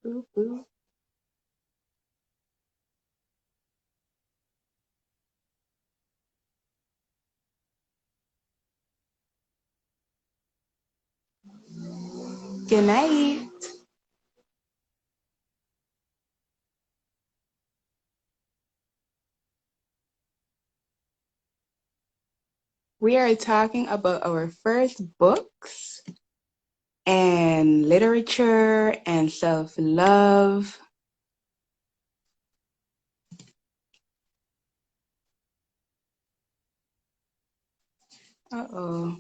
Boop, boop. Good night. We are talking about our first books and literature and self-love. Uh-oh.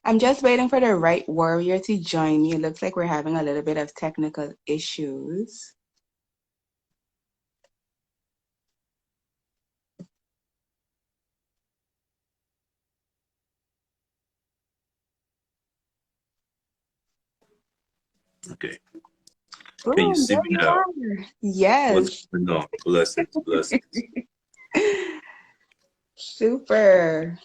I'm just waiting for the right warrior to join me. It looks like we're having a little bit of technical issues. Okay. Boom, Can you see there me you now? are. Yes. What's going on? Blessings, blessings. Super.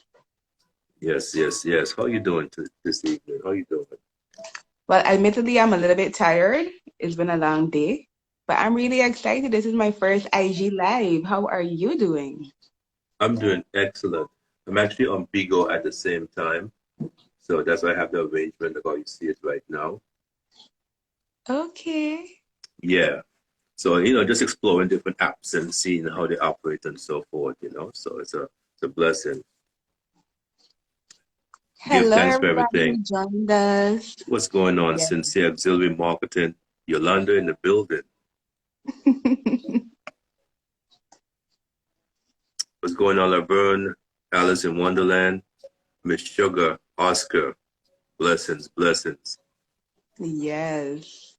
Yes, yes, yes. How you doing this evening? How you doing? Well, admittedly, I'm a little bit tired. It's been a long day, but I'm really excited. This is my first IG Live. How are you doing? I'm doing excellent. I'm actually on Bigo at the same time. So that's why I have the arrangement of how you see it right now. Okay. Yeah. So, just exploring different apps and seeing how they operate and so forth. So it's a blessing. Give Hello, thanks for everybody everything. who joined us. What's going on? Yeah. Sincere Auxiliary Marketing. Yolanda in the building. What's going on, Laverne? Alice in Wonderland. Miss Sugar. Oscar. Blessings, blessings. Yes.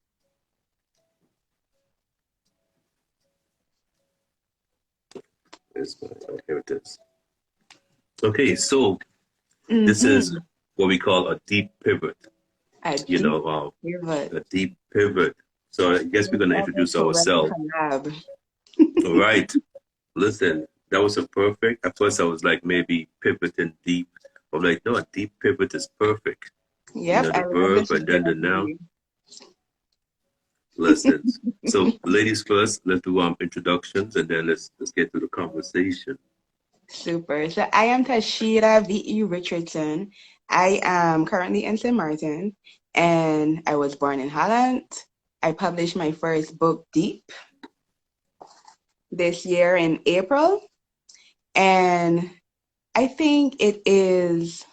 Here it is. Okay, so this is Mm-hmm. what we call a deep pivot. A You deep know, pivot. a deep pivot. So I guess we're going to Like a introduce poetic ourselves. collab. All right. Listen, that was a perfect. At first, I was like maybe pivoting deep. I'm like, no, a deep pivot is perfect. Yep, I The love verb this and then the noun. strategy. Lessons. So, ladies first, let's do introductions and then let's get to the conversation. Super. So I am Tashira Richardson. I am currently in St. Martin and I was born in Holland. I published my first book, Deep, this year in April. And I think it is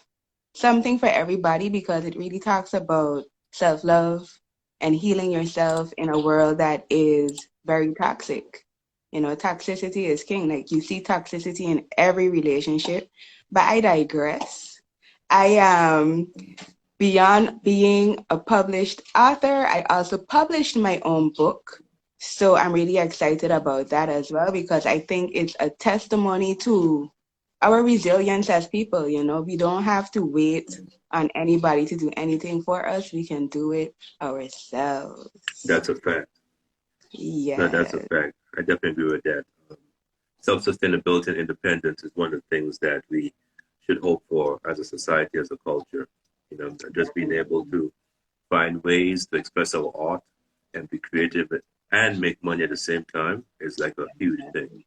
something for everybody because it really talks about self-love and healing yourself in a world that is very toxic. Toxicity is king. Like you see toxicity in every relationship. But I digress. I am beyond being a published author, I also published my own book. So I'm really excited about that as well because I think it's a testimony to our resilience as people. We don't have to wait on anybody to do anything for us. We can do it ourselves. That's a fact. No, that's a Yes, fact. I definitely agree with that. Self-sustainability and independence is one of the things that we should hope for as a society, as a culture. Just being able to find ways to express our art and be creative and make money at the same time is like a huge thing.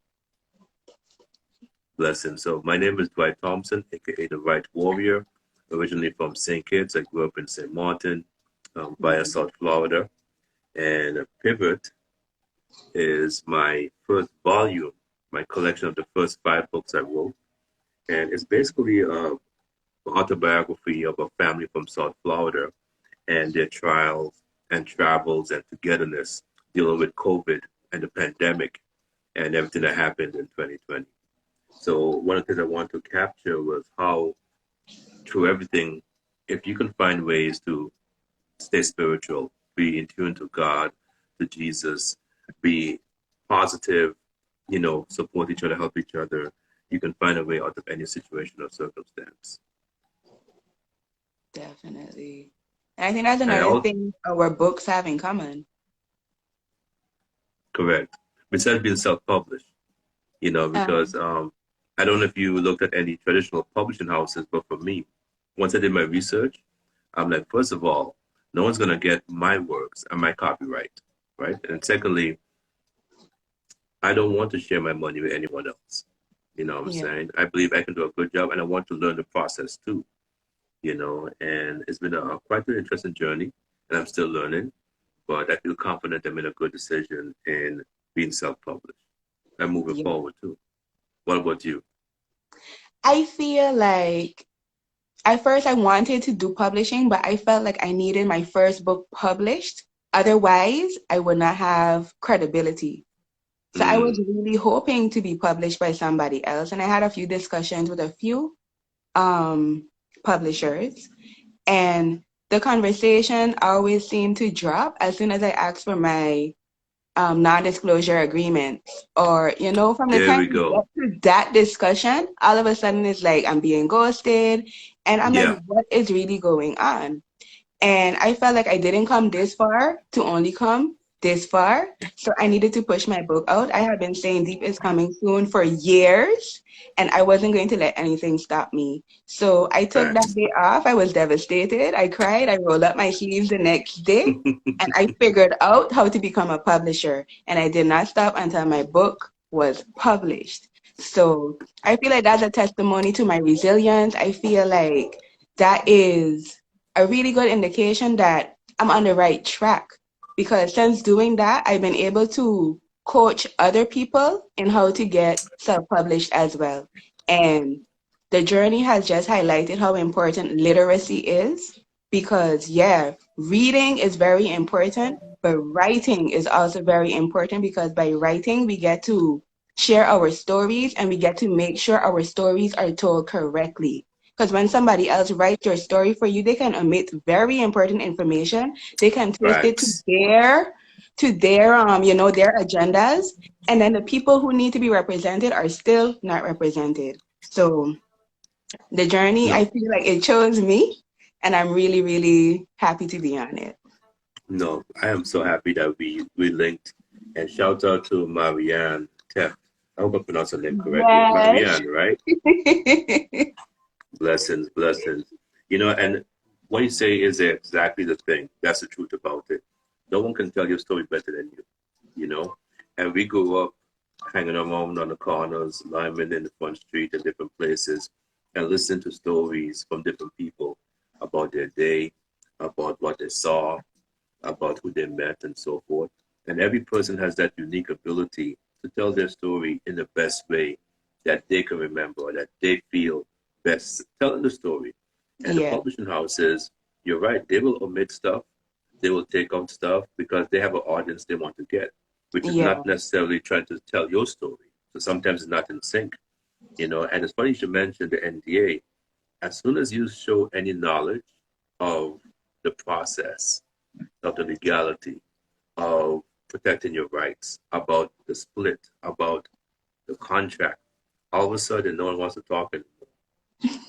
Blessing. So my name is Dwight Thompson, aka TheWriteWarrior, originally from St. Kitts. I grew up in St. Martin, via South Florida. And Pivot is my first volume, my collection of the first 5 books I wrote. And it's basically an autobiography of a family from South Florida and their trials and travels and togetherness dealing with COVID and the pandemic and everything that happened in 2020. So one of the things I wanted to capture was how through everything, if you can find ways to stay spiritual, be in tune to God, to Jesus, be positive, support each other, help each other, you can find a way out of any situation or circumstance. definitely. And I think that's And another thing our books have in common. correct. Besides being self-published, because I don't know if you looked at any traditional publishing houses, but for me, once I did my research, I'm like, first of all, no one's going to get my works and my copyright. right? And secondly, I don't want to share my money with anyone else. You know what I'm Yeah. saying? I believe I can do a good job, and I want to learn the process too. And it's been a quite an interesting journey, and I'm still learning, but I feel confident I made a good decision in being self-published and moving Yeah. forward too. What about you? I feel like at first I wanted to do publishing, but I felt like I needed my first book published. Otherwise, I would not have credibility. So I was Mm, really hoping to be published by somebody else. And I had a few discussions with a few um, publishers. And the conversation always seemed to drop as soon as I asked for my non-disclosure agreements. Or, from the there time we we go. get to that discussion, all of a sudden it's like I'm being ghosted. And I'm like, Yeah, what is really going on? And I felt like I didn't come this far to only come this far. So I needed to push my book out. I have been saying Deep is coming soon for years, and I wasn't going to let anything stop me. So I took that facts. day off. I was devastated. I cried. I rolled up my sleeves the next day, and I figured out how to become a publisher. And I did not stop until my book was published. So I feel like that's a testimony to my resilience. I feel like that is a really good indication that I'm on the right track, because since doing that, I've been able to coach other people in how to get self-published as well. And the journey has just highlighted how important literacy is, because yeah, reading is very important, but writing is also very important, because by writing we get to share our stories and we get to make sure our stories are told correctly. Because when somebody else writes your story for you, they can omit very important information. They can twist it Facts. their agendas. And then the people who need to be represented are still not represented. So the journey, I No, feel like it chose me, and I'm really, really happy to be on it. no, I am so happy that we linked. And shout out to Marianne Teft. I hope I pronounced her name correctly. Yes. Marianne, right? Blessings, blessings. And what you say is exactly the thing. That's the truth about it. No one can tell your story better than you. And we grew up hanging around on the corners, linemen in the front street and different places, and listening to stories from different people about their day, about what they saw, about who they met, and so forth. And every person has that unique ability to tell their story in the best way that they can remember, that they feel best telling the story. And the Yeah, publishing houses, you're right, they will omit stuff, they will take out stuff because they have an audience they want to get, which is yeah, not necessarily trying to tell your story. So sometimes it's not in sync. And it's funny you should mention the NDA. As soon as you show any knowledge of the process, of the legality, of protecting your rights, about the split, about the contract, all of a sudden no one wants to talk anymore.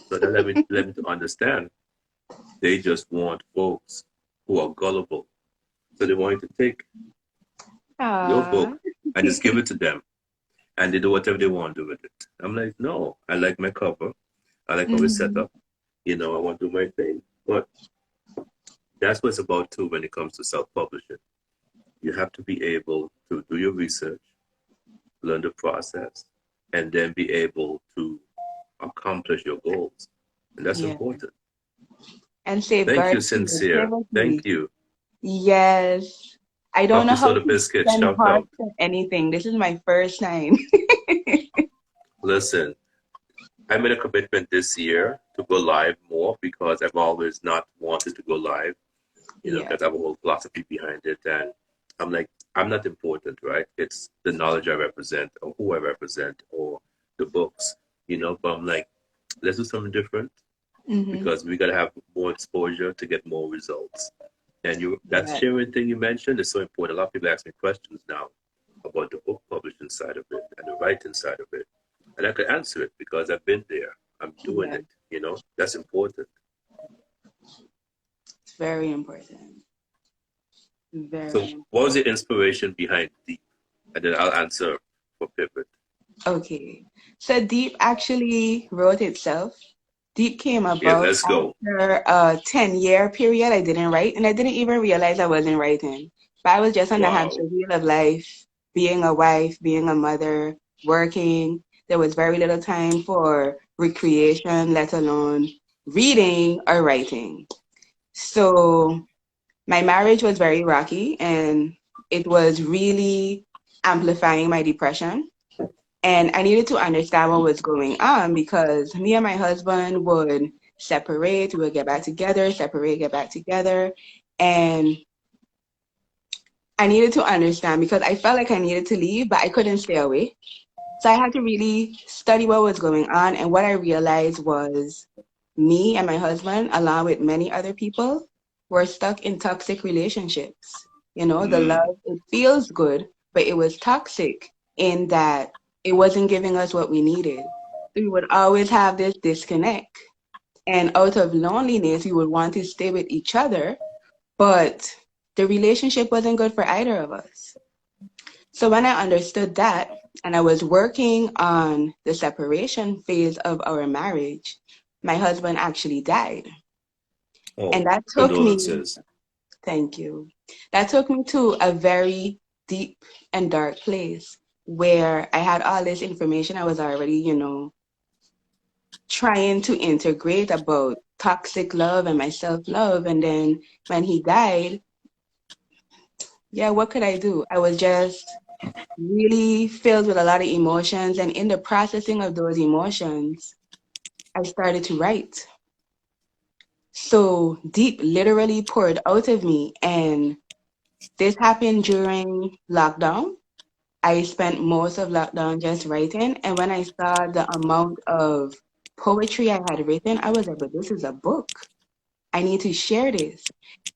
So that led me to understand they just want folks who are gullible. So they want you to take your Aw. book and just give it to them, and they do whatever they want to do with it. I'm like, no, I like my cover. I like how it's set Mhm. up. I want to do my thing. But that's what it's about too when it comes to self-publishing. You have to be able to do your research, learn the process, and then be able to accomplish your goals. And that's Yeah, important. and Thank safeguard you, Sincere. Thank creativity. you. Yes. I don't know Coffee how Soda to Biscuit, send shout hearts out. or anything. This is my first time. Listen, I made a commitment this year to go live more because I've always not wanted to go live, Yeah, because I have a whole philosophy behind it. And I'm like, I'm not important, right? It's the knowledge I represent or who I represent or the books. But I'm like, let's do something different hmm, because we got to have more exposure to get more results. And that yeah, sharing thing you mentioned is so important. A lot of people ask me questions now about the book publishing side of it and the writing side of it. And I could answer it because I've been there. I'm doing yeah. it. That's important. It's very important. Very So important. what was the inspiration behind Deep? And then I'll answer for Pivot. Okay. So Deep actually wrote itself. Deep came Yeah, about let's go. after a 10-year period I didn't write, and I didn't even realize I wasn't writing. But I was just on the Wow. hamster wheel of life, being a wife, being a mother, working. There was very little time for recreation, let alone reading or writing. So my marriage was very rocky and it was really amplifying my depression. And I needed to understand what was going on because me and my husband would separate, we would get back together, separate, get back together. And I needed to understand because I felt like I needed to leave, but I couldn't stay away. So I had to really study what was going on. And what I realized was me and my husband, along with many other people, were stuck in toxic relationships. You know, the Mm. love, it feels good, but it was toxic in that it wasn't giving us what we needed. We would always have this disconnect. And out of loneliness, we would want to stay with each other, but the relationship wasn't good for either of us. So when I understood that, and I was working on the separation phase of our marriage, my husband actually died. Oh, And that took me, condolences. thank you, that took me to a very deep and dark place where I had all this information I was already, trying to integrate about toxic love and my self-love. And then when he died, yeah, what could I do? I was just really filled with a lot of emotions. And in the processing of those emotions, I started to write. So deep literally poured out of me. And this happened during lockdown. I spent most of lockdown just writing. And when I saw the amount of poetry I had written, I was like, but this is a book. I need to share this.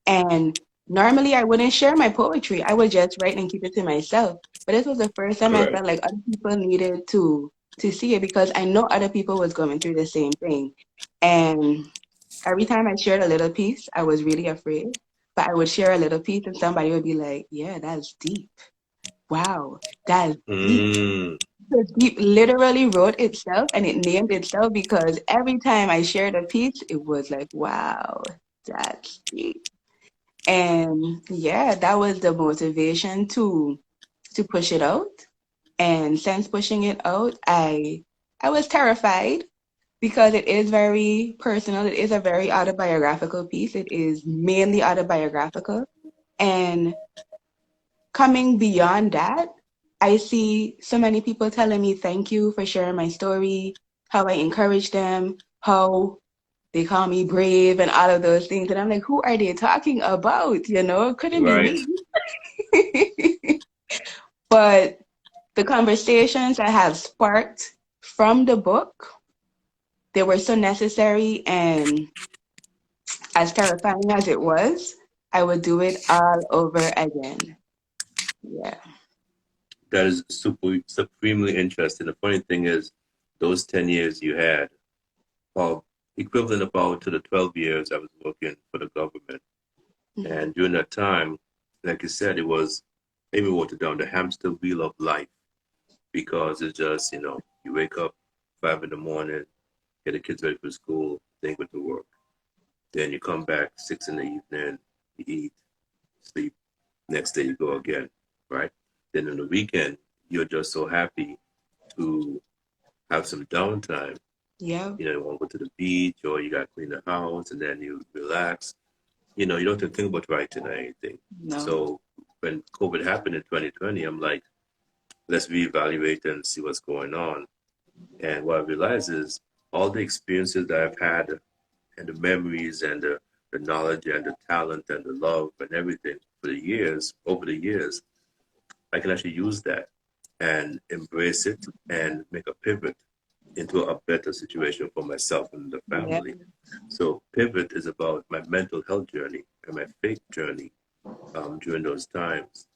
And normally I wouldn't share my poetry. I would just write and keep it to myself. But this was the first time I Correct. felt like other people needed to see it because I know other people was going through the same thing. And every time I shared a little piece, I was really afraid. But I would share a little piece and somebody would be like, yeah, that's deep. Wow, that's deep. Mm. The deep literally wrote itself and it named itself because every time I shared a piece, it was like, wow, that's deep. And yeah, that was the motivation to push it out. And since pushing it out, I was terrified because it is very personal. It is a very autobiographical piece. It is mainly autobiographical. And coming beyond that, I see so many people telling me thank you for sharing my story, how I encourage them, how they call me brave and all of those things. And I'm like, who are they talking about? It couldn't be Right. me. But the conversations I have sparked from the book, they were so necessary. And as terrifying as it was, I would do it all over again. Yeah. That is supremely interesting. The funny thing is, those 10 years you had, well, equivalent about to the 12 years I was working for the government. Mhm. And during that time, like you said, it was, maybe wrote it down, the hamster wheel of life, because it's just, you wake up 5 in the morning, get the kids ready for school, then go to work. Then you come back 6 in the evening, you eat, sleep. Next day you go again, right? Then on the weekend, you're just so happy to have some downtime. Yeah. You want to go to the beach or you got to clean the house and then you relax. You don't have to think about writing or anything. No. So when COVID happened in 2020, I'm like, let's reevaluate and see what's going on. And what I realized is all the experiences that I've had and the memories and the knowledge and the talent and the love and everything for the years, over the years, I can actually use that and embrace it and make a pivot into a better situation for myself and the Yeah. family. So pivot is about my mental health journey and my faith journey during those times.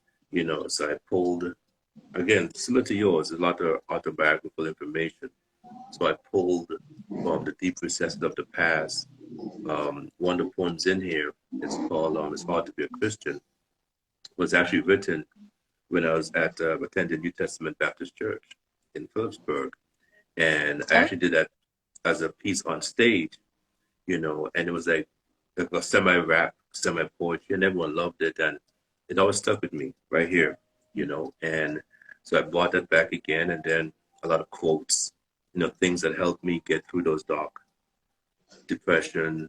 So I pulled, again, similar to yours, a lot of autobiographical information. So I pulled from the deep recesses of the past. One of the poems in here is called "It's Hard to Be a Christian." Was actually written when I was at attending New Testament Baptist Church in Phillipsburg, and I Okay. actually did that as a piece on stage, and it was like a semi-rap, semi-poetry, and everyone loved it. And it always stuck with me right here, and so I brought that back again, and then a lot of quotes, things that helped me get through those dark depression,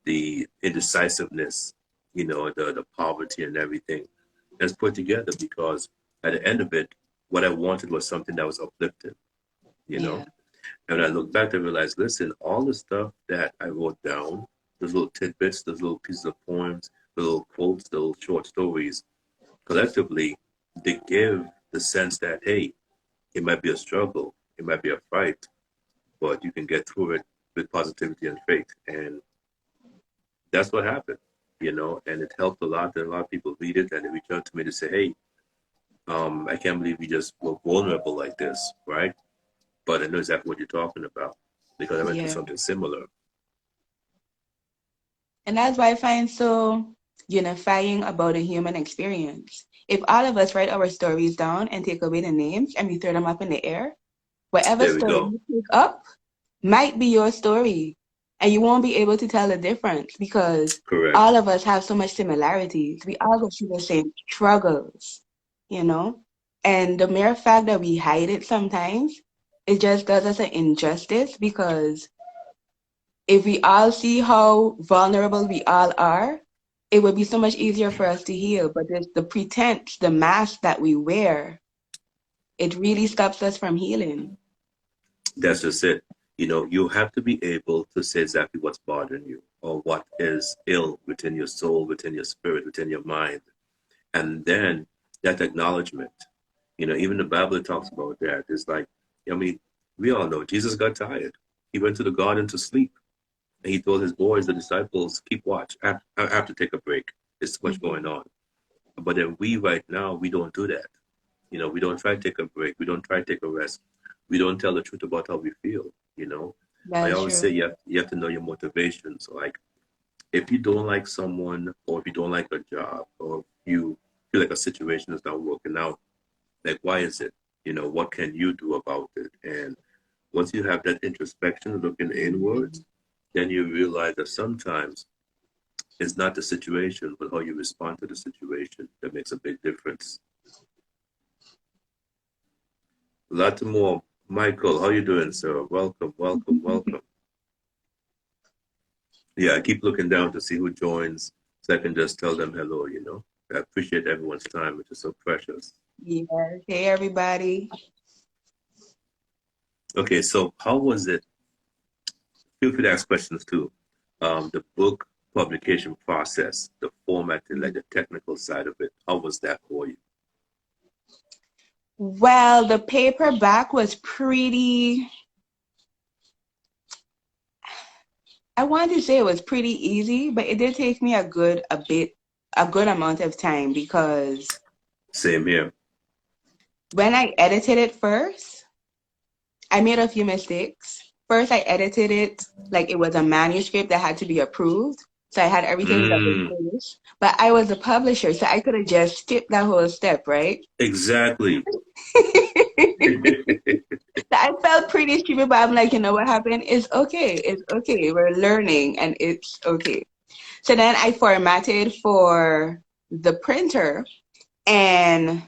the indecisiveness, the poverty and everything. That's put together because at the end of it, what I wanted was something that was uplifting, you know. Yeah. And when I look back, I realized, listen, all the stuff that I wrote down, those little tidbits, those little pieces of poems, the little quotes, the little short stories, collectively, they give the sense that, hey, it might be a struggle, it might be a fight, but you can get through it with positivity and faith. And that's what happened, and it helped a lot. And a lot of people read it and they reach out to me to say, hey, I can't believe you just were vulnerable like this, right? But I know exactly what you're talking about because I went through Yeah. something similar. And that's why I find so unifying about a human experience. If all of us write our stories down and take away the names and we throw them up in the air, whatever There we story go. you pick up might be your story. And you won't be able to tell the difference because Correct. all of us have so much similarities. We all go through the same struggles, you know? And the mere fact that we hide it sometimes, it just does us an injustice because if we all see how vulnerable we all are, it would be so much easier for us to heal. But there's the pretense, the mask that we wear, it really stops us from healing. That's just it. You have to be able to say exactly what's bothering you or what is ill within your soul, within your spirit, within your mind. And then that acknowledgement, even the Bible talks about that. It's like, I mean, we all know Jesus got tired. He went to the garden to sleep. And he told his boys, the disciples, keep watch. I have to take a break. There's too much going Mhm. on. But then we right now, we don't do that. We don't try to take a break. We don't try to take a rest. We don't tell the truth about how we feel. I That's always true. say you have to know your motivations. Like if you don't like someone or if you don't like a job or if you feel like a situation is not working out, like why is it? What can you do about it? And once you have that introspection, looking inwards, Mhm. then you realize that sometimes it's not the situation, but how you respond to the situation that makes a big difference. A lot more. Michael, how you doing, sir? Welcome, welcome, welcome. Yeah, I keep looking down to see who joins so I can just tell them hello. I appreciate everyone's time, which is so precious. Yeah. Hey, everybody. Okay, so how was it? Feel free to ask questions too. The book publication process, the formatting, like the technical side of it, how was that for you? Well, the paperback was pretty, I wanted to say it was pretty easy, but it did take me a good amount of time because Same here. when I edited it first, I made a few mistakes. First, I edited it like it was a manuscript that had to be approved. So I had everything double Mm, spaced. But I was a publisher, so I could have just skipped that whole step, right? exactly. I felt pretty stupid, but I'm like, you know what happened? It's okay. It's okay. We're learning and it's okay. So then I formatted for the printer and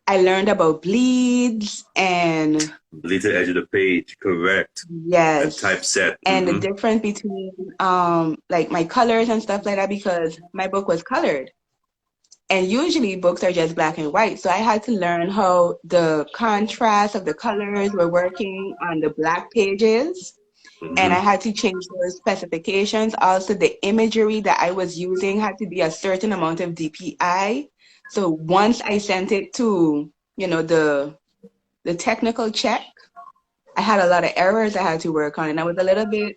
I learned about bleeds and Bleed to the edge of the page, correct. And yes, typeset. and the Mm-hmm. difference between like my colors and stuff like that because my book was colored. And usually books are just black and white. So I had to learn how the contrast of the colors were working on the black pages. And I Mm-hmm. had to change those specifications. Also, the imagery that I was using had to be a certain amount of DPI. So once I sent it to, the technical check, I had a lot of errors I had to work on. And I was a little bit,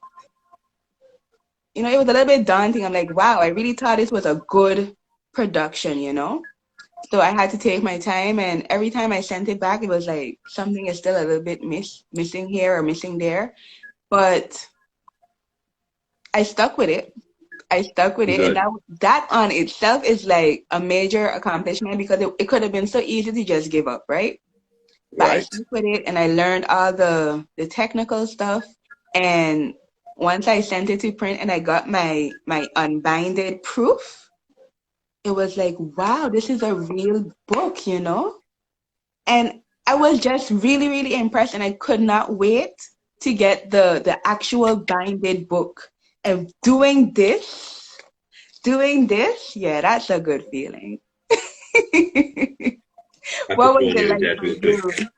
it was a little bit daunting. I'm like, wow, I really thought this was a good production. So I had to take my time, and every time I sent it back, it was like something is still a little bit missing here or missing there. But I stuck with it. I stuck with it, and Good. that on itself is like a major accomplishment because it could have been so easy to just give up, right? But I Right. stuck with it, and I learned all the technical stuff. And once I sent it to print, and I got my unbinded proof, it was like, wow, this is a real book, you know? And I was just really, really impressed, and I could not wait to get the actual binded book. And doing this, yeah, that's a good feeling. I What could was go it near like that for real quick. you?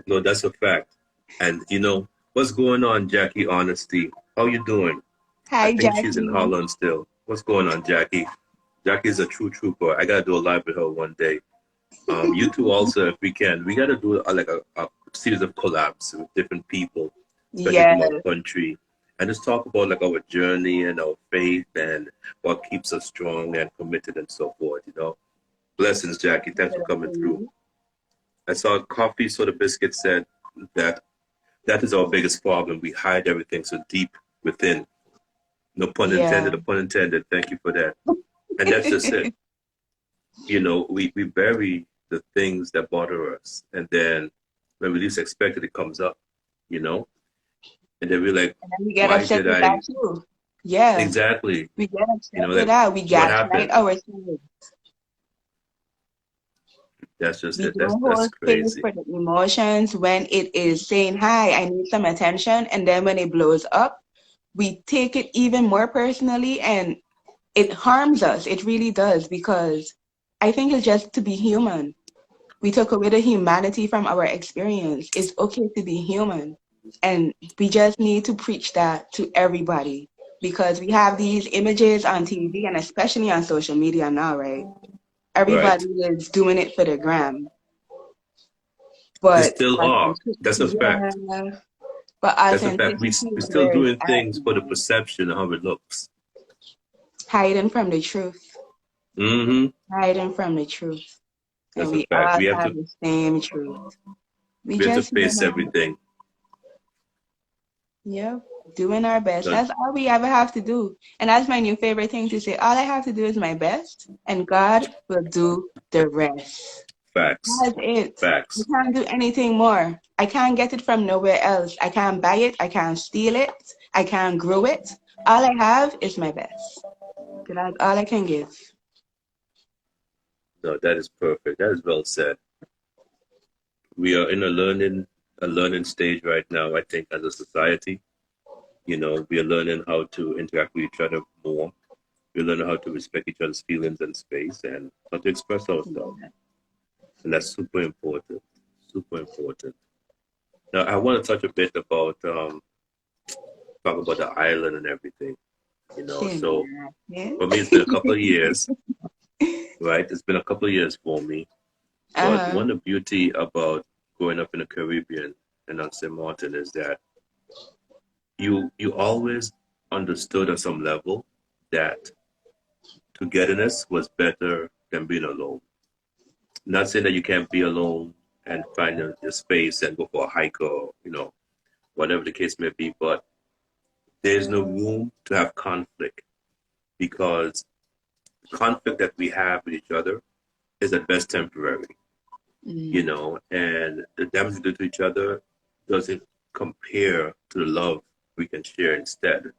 No, that's a fact. And you know what's going on, Jackie? Honesty, how you doing? I Hi, think she's in Jackie. Holland still. What's going on, Jackie? Jackie's a true trooper. I gotta do a live with her one day. You two also, if we can, we gotta do a series of collabs with different people, especially Yeah, from our country, and just talk about like our journey and our faith and what keeps us strong and committed and so forth. You know, blessings, Jackie. Thanks for coming through. I saw Coffee Soda Biscuit said that that is our biggest problem. We hide everything so deep within. No pun intended. yeah. No pun intended. Thank you for that. And that's just it. You know, we bury the things that bother us, and then when we least expect it, it comes up. You know, and then we're like, And then we get why upset did with that I too. Yeah, exactly? we get You upset know, with like that. We what gaslight happened? ourselves. That's just We it. don't That's hold space crazy. for the emotions when it is saying, hi, I need some attention. And then when it blows up, we take it even more personally, and it harms us. It really does, because I think it's just to be human. We took away the humanity from our experience. It's okay to be human. And we just need to preach that to everybody, because we have these images on TV and especially on social media now, right? Right. Everybody is doing it for the gram. They But still are. That's a authenticity, fact. yeah. But That's a fact. authenticity We're is still where it's doing at, things you for the know? perception of how it looks. Hiding from the truth. Mm-hmm. Hiding from the truth. And That's a we fact. all have the same truth. We We have to just, you face know, everything. yeah, doing our best. But That's all we ever have to do. And that's my new favorite thing to say. All I have to do is my best, and God will do the rest. facts. That's it. I Facts. can't do anything more. I can't get it from nowhere else. I can't buy it. I can't steal it. I can't grow it. All I have is my best. That's all I can give. No, that is perfect. That is well said. We are in a learning stage right now, I think, as a society. You know, we are learning how to interact with each other more. We're learning how to respect each other's feelings and space and how to express ourselves. Yeah. And that's super important. Super important. Now I want to touch a bit about talk about the island and everything, you know. Same So here. Yeah. for me it's been a couple of years, right? It's been a couple of years for me. But Uh-huh. one of the beauty about growing up in the Caribbean and on St. Martin is that you always understood on some level that togetherness was better than being alone. Not saying that you can't be alone and find a space and go for a hike or, you know, whatever the case may be, but there's no room to have conflict because the conflict that we have with each other is at best temporary, you Mm. know, and the damage we do to each other doesn't compare to the love we can share instead.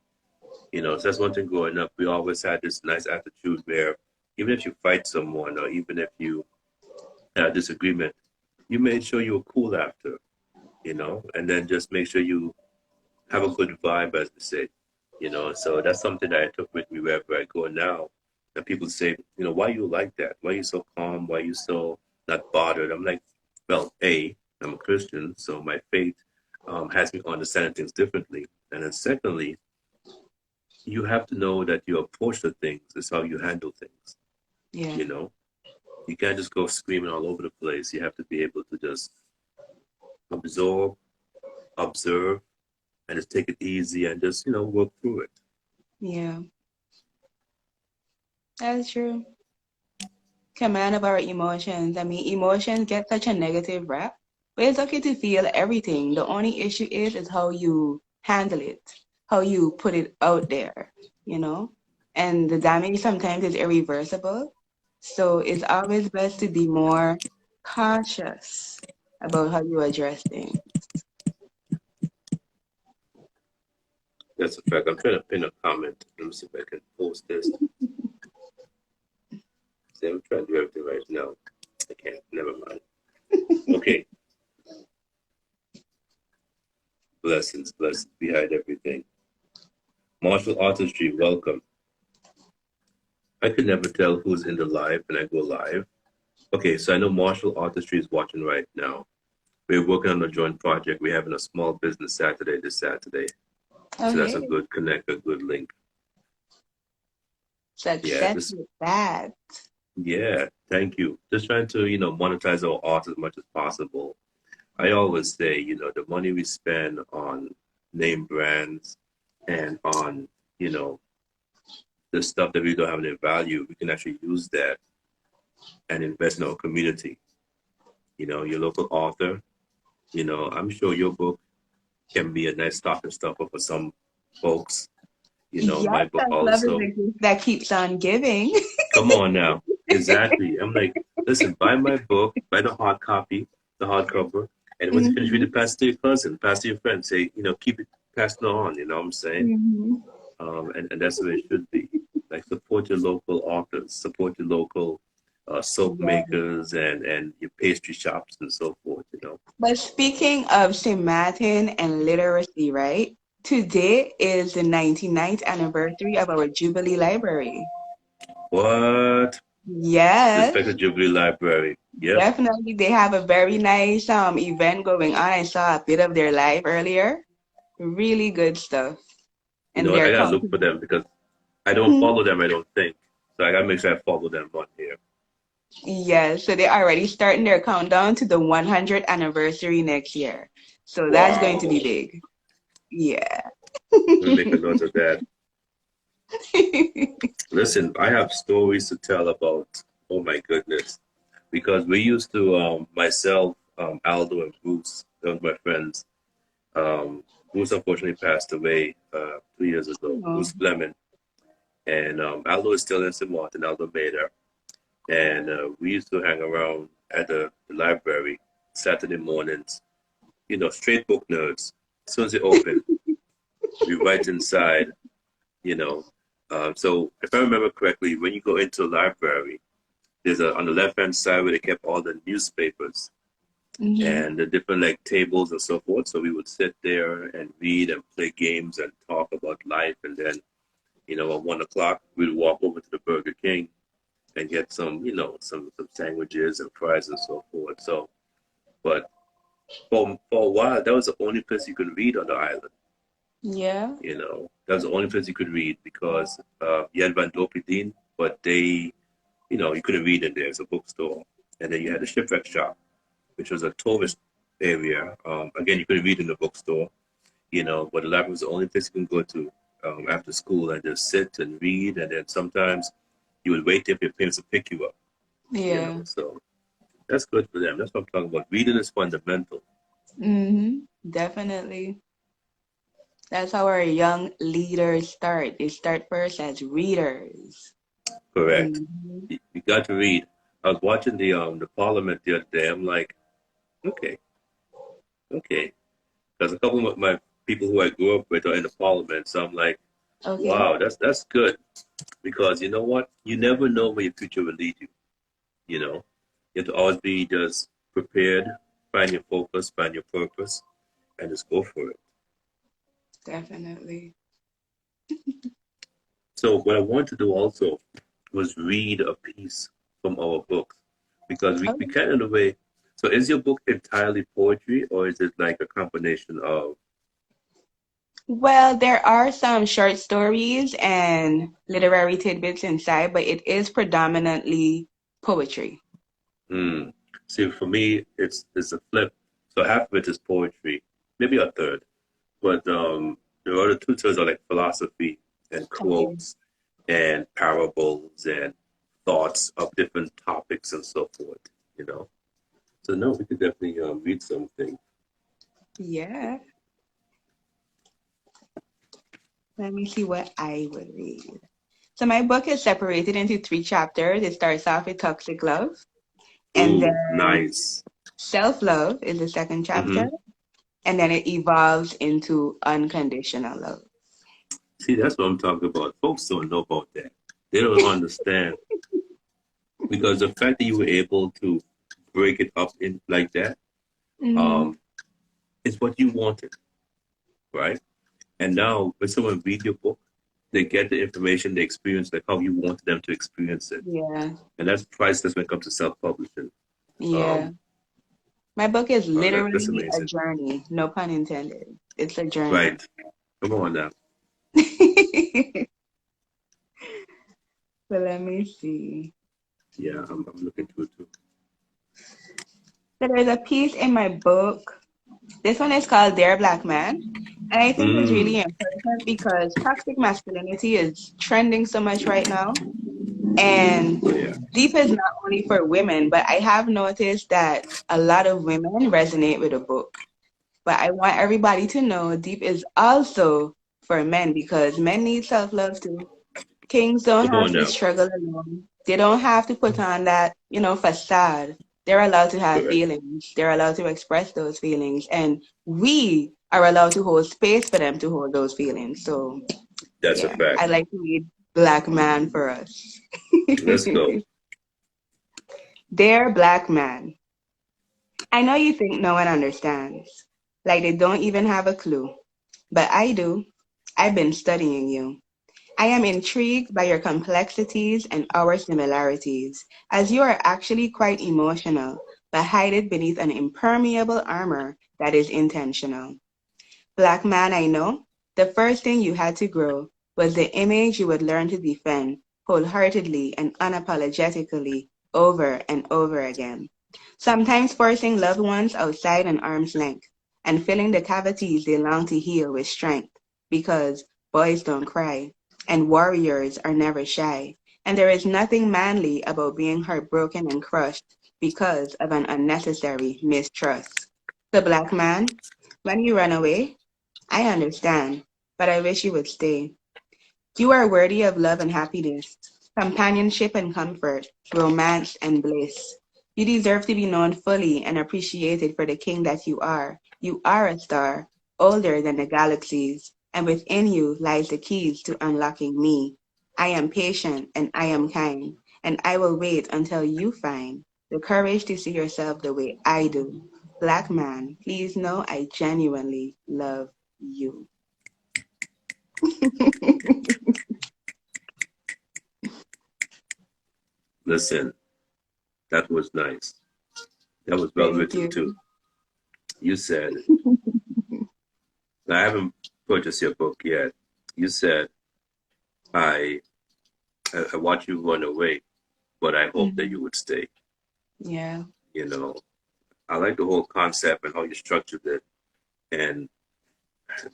You know, so that's one thing growing up. We always had this nice attitude where even if you fight someone or even if you had a disagreement, you made sure you were cool after, you know, and then just make sure you have a good vibe, as they say, you know. So that's something that I took with me wherever I go now. And people say, you know, why you like that? Why are you so calm? Why are you so not bothered? I'm like, well, I'm a Christian, so my faith has me understanding things differently. And then secondly, you have to know that your approach to things is how you handle things, Yeah. you know. You can't just go screaming all over the place. You have to be able to just absorb, observe, and just take it easy and just, you know, work through it. Yeah. That's true. Command of our emotions. I mean, emotions get such a negative rap, but it's okay to feel everything. The only issue is how you handle it, how you put it out there, you know? And the damage sometimes is irreversible. So it's always best to be more cautious about how you address things. That's a fact. I'm trying to pin a comment. Let me see if I can post this. See, I'm trying to do everything right now. I can't. Never mind. Okay. Blessings behind everything. Martial artistry, welcome. I could never tell who's in the live when I go live. Okay, so I know martial artistry is watching right now. We're working on a joint project. We're having a small business Saturday this Saturday. So that's a Okay. good connect, a good link. Yeah, Success with that. yeah, thank you. Just trying to, monetize our art as much as possible. I always say, the money we spend on name brands and on, the stuff that we don't have any value, we can actually use that and invest in our community. Your local author, I'm sure your book can be a nice stocking stuffer for some folks. Yes, My book self-love is also. the gift that keeps on giving. Come on now. Exactly. I'm like, listen, buy my book, buy the hard copy, the hardcover, and once you finish Hmm. reading, pass it to your cousin, pass it to your friend, say, keep it passing on, you know what I'm saying? Hmm. And that's the way it should be. Like, support your local authors, support your local soap Yeah. makers and your pastry shops and so forth. But speaking of St. Martin and literacy, right? Today is the 99th anniversary of our Jubilee Library. What? Yes, Respect the Jubilee Library. Yep. definitely. They have a very nice event going on. I saw a bit of their live earlier. Really good stuff. You And know what? I they're gotta look coming. for them because I don't follow them, I don't think. So I gotta make sure I follow them on here. Yes, so they're already starting their countdown to the 100th anniversary next year. So that's going to be Wow. big. Yeah. Let me make a note of that. Listen, I have stories to tell about, oh my goodness, because we used to, myself, Aldo, and Bruce, those were my friends. Bruce unfortunately passed away 2 years ago, Oh, Bruce Fleming. And Aldo is still in St. Martin, Aldo Mader. And we used to hang around at the library Saturday mornings, straight book nerds. As soon as it opened, we right inside, you know. So if I remember correctly, when you go into a library, there's on the left hand side where they kept all the newspapers hmm. and the different like tables and so forth. So we would sit there and read and play games and talk about life. And then, at 1 o'clock, we'd walk over to the Burger King and get some, some sandwiches and fries and so forth. So, but for a while, that was the only place you could read on the island. Yeah. That was the only place you could read because you had Van Dopedine, but they, you couldn't read in there. It's a bookstore. And then you had the shipwreck shop, which was a tourist area. Again, you couldn't read in the bookstore, but the library was the only place you can go to after school and just sit and read. And then sometimes you would wait there for your parents to pick you up. Yeah. So that's good for them. That's what I'm talking about. Reading is fundamental. Definitely. That's how our young leaders start. They start first as readers. Correct. Hmm. You got to read. I was watching the Parliament the other day. I'm like, okay, okay, because a couple of my people who I grew up with are in the Parliament, so I'm like, Okay. wow, that's good because you know what? You never know where your future will lead you. You know, you have to always be just prepared, find your focus, find your purpose, and just go for it. Definitely. So what I wanted to do also was read a piece from our book because we Okay. kind of in a way. So is your book entirely poetry or is it like a combination of Well, there are some short stories and literary tidbits inside, but it is predominantly poetry. hmm. See, for me, it's a flip. So half of it is poetry, maybe a third, but the other two thirds are like philosophy and Okay. quotes and parables and thoughts of different topics and so forth. You know. So no, we could definitely read something. Yeah. Let me see what I would read. So my book is separated into three chapters. It starts off with toxic love, and Ooh, then nice. self-love is the second chapter, Mm-hmm. and then it evolves into unconditional love. See, that's what I'm talking about. Folks don't know about that. They don't understand because the fact that you were able to break it up in like that Mm-hmm. um, is what you wanted, right? And now when someone read your book, they get the information, they experience like how you wanted them to experience it, Yeah. and that's priceless when it comes to self-publishing. Yeah. Um, My book is that's literally a amazing, journey, no pun intended. It's a journey. right? Come on now. So let me see. Yeah, I'm looking through too. So there's a piece in my book. This one is called Dear Black Man. And I think it's Mm, really important because toxic masculinity is trending so much right now. And yeah, Deep is not only for women, but I have noticed that a lot of women resonate with the book. But I want everybody to know Deep is also for men because men need self love too. Kings don't come have on to now. struggle alone. They don't have to put on that, facade. They're allowed to have Correct. feelings. They're allowed to express those feelings. And we are allowed to hold space for them to hold those feelings. So, That's a yeah, I fact. like to read Black Man for us. Let's go. Dear Black Man, I know you think no one understands. Like they don't even have a clue. But I do. I've been studying you. I am intrigued by your complexities and our similarities, as you are actually quite emotional, but hide it beneath an impermeable armor that is intentional. Black man, I know, the first thing you had to grow was the image you would learn to defend wholeheartedly and unapologetically over and over again. Sometimes forcing loved ones outside an arm's length and filling the cavities they long to heal with strength because boys don't cry and warriors are never shy. And there is nothing manly about being heartbroken and crushed because of an unnecessary mistrust. The black man, when you run away, I understand, but I wish you would stay. You are worthy of love and happiness, companionship and comfort, romance and bliss. You deserve to be known fully and appreciated for the king that you are. You are a star, older than the galaxies, and within you lies the keys to unlocking me. I am patient and I am kind, and I will wait until you find the courage to see yourself the way I do. Black man, please know I genuinely love you. Listen, that was nice. That was well Thank written you. too. You said, I haven't purchased your book yet. You said, I, I watch you run away, but I hope that Mhm. you would stay. Yeah. You know, I like the whole concept and how you structured it. And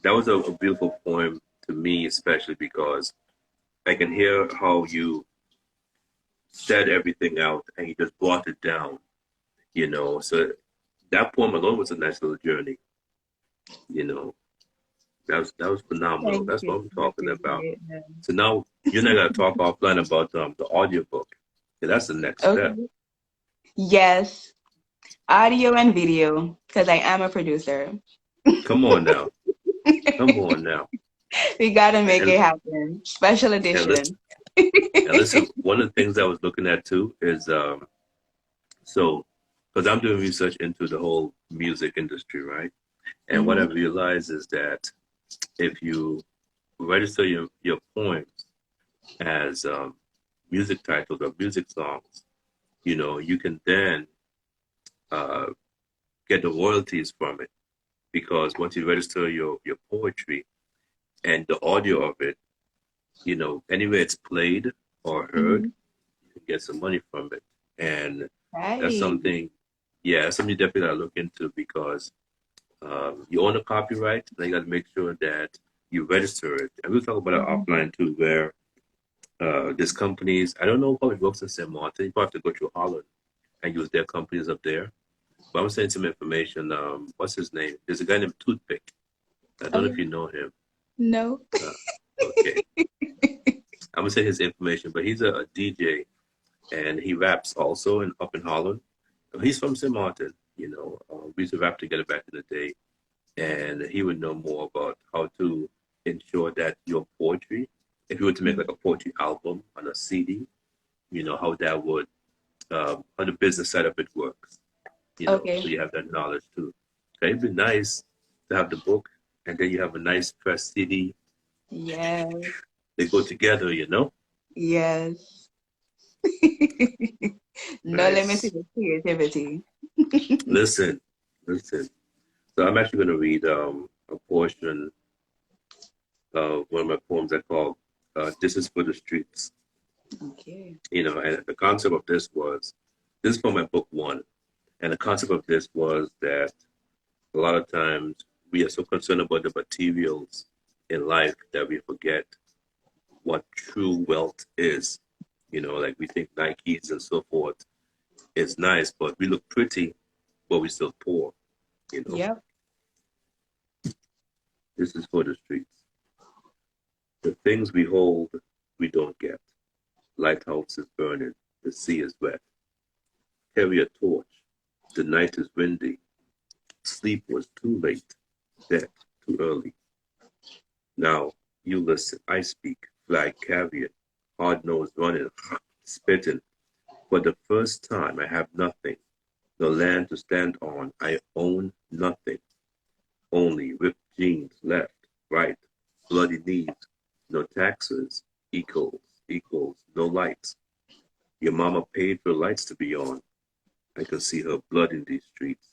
that was a beautiful poem to me, especially because I can hear how you said everything out and you just brought it down, you know. So that poem alone was a nice little journey, you know. That was phenomenal. Thank That's you. what I'm I talking about. appreciate that. So now you're not gonna talk offline about the audiobook. Yeah, that's the next step. Okay. Yes, audio and video, because I am a producer. Come on now. Come on now. We gotta make And it happen. Special and listen edition. and listen, one of the things I was looking at too is so because I'm doing research into the whole music industry, right? And what I Hmm. realized is that if you register your poems as music titles or music songs, you know, you can then uh, get the royalties from it because once you register your poetry and the audio of it, you know, anywhere it's played or heard, Hmm. you can get some money from it. And that's Right. something, yeah, that's something you definitely gotta look into because you own a copyright, and you gotta make sure that you register it. And we'll talk about it Hmm. offline too, where there's companies, I don't know how it works in St. Martin, you probably have to go through Holland and use their companies up there. But I'm sending some information. What's his name? There's a guy named Toothpick. I don't know if Okay. you know him. No. Uh, okay. I'm gonna send his information, but he's a DJ and he raps also up in Holland. He's from St. Martin, you know. We used to rap together back in the day, and he would know more about how to ensure that your poetry poetry. If you were to make like a poetry album on a CD, you know, how that would, how the business side of it works, you know, Okay. so you have that knowledge too. Okay, it'd be nice to have the book and then you have a nice press CD. Yes. They go together, you know? Yes. No limit to Nice. the creativity. Listen, listen. So I'm actually going to read a portion of one of my poems I call This is for the Streets. Okay. You know, and the concept of this is from my book one. And the concept of this was that a lot of times we are so concerned about the materials in life that we forget what true wealth is. You know, like we think Nikes and so forth is nice, but we look pretty, but we still poor. You know, Yep. this is for the streets. The things we hold, we don't get. Lighthouse is burning, the sea is wet. Carry a torch, the night is windy. Sleep was too late, death too early. Now, you listen, I speak, flag carrying, hard nose running, spitting. For the first time, I have nothing, no land to stand on. I own nothing, only ripped jeans left, right, bloody knees, no taxes, equals, no lights. Your mama paid for lights to be on. I can see her blood in these streets.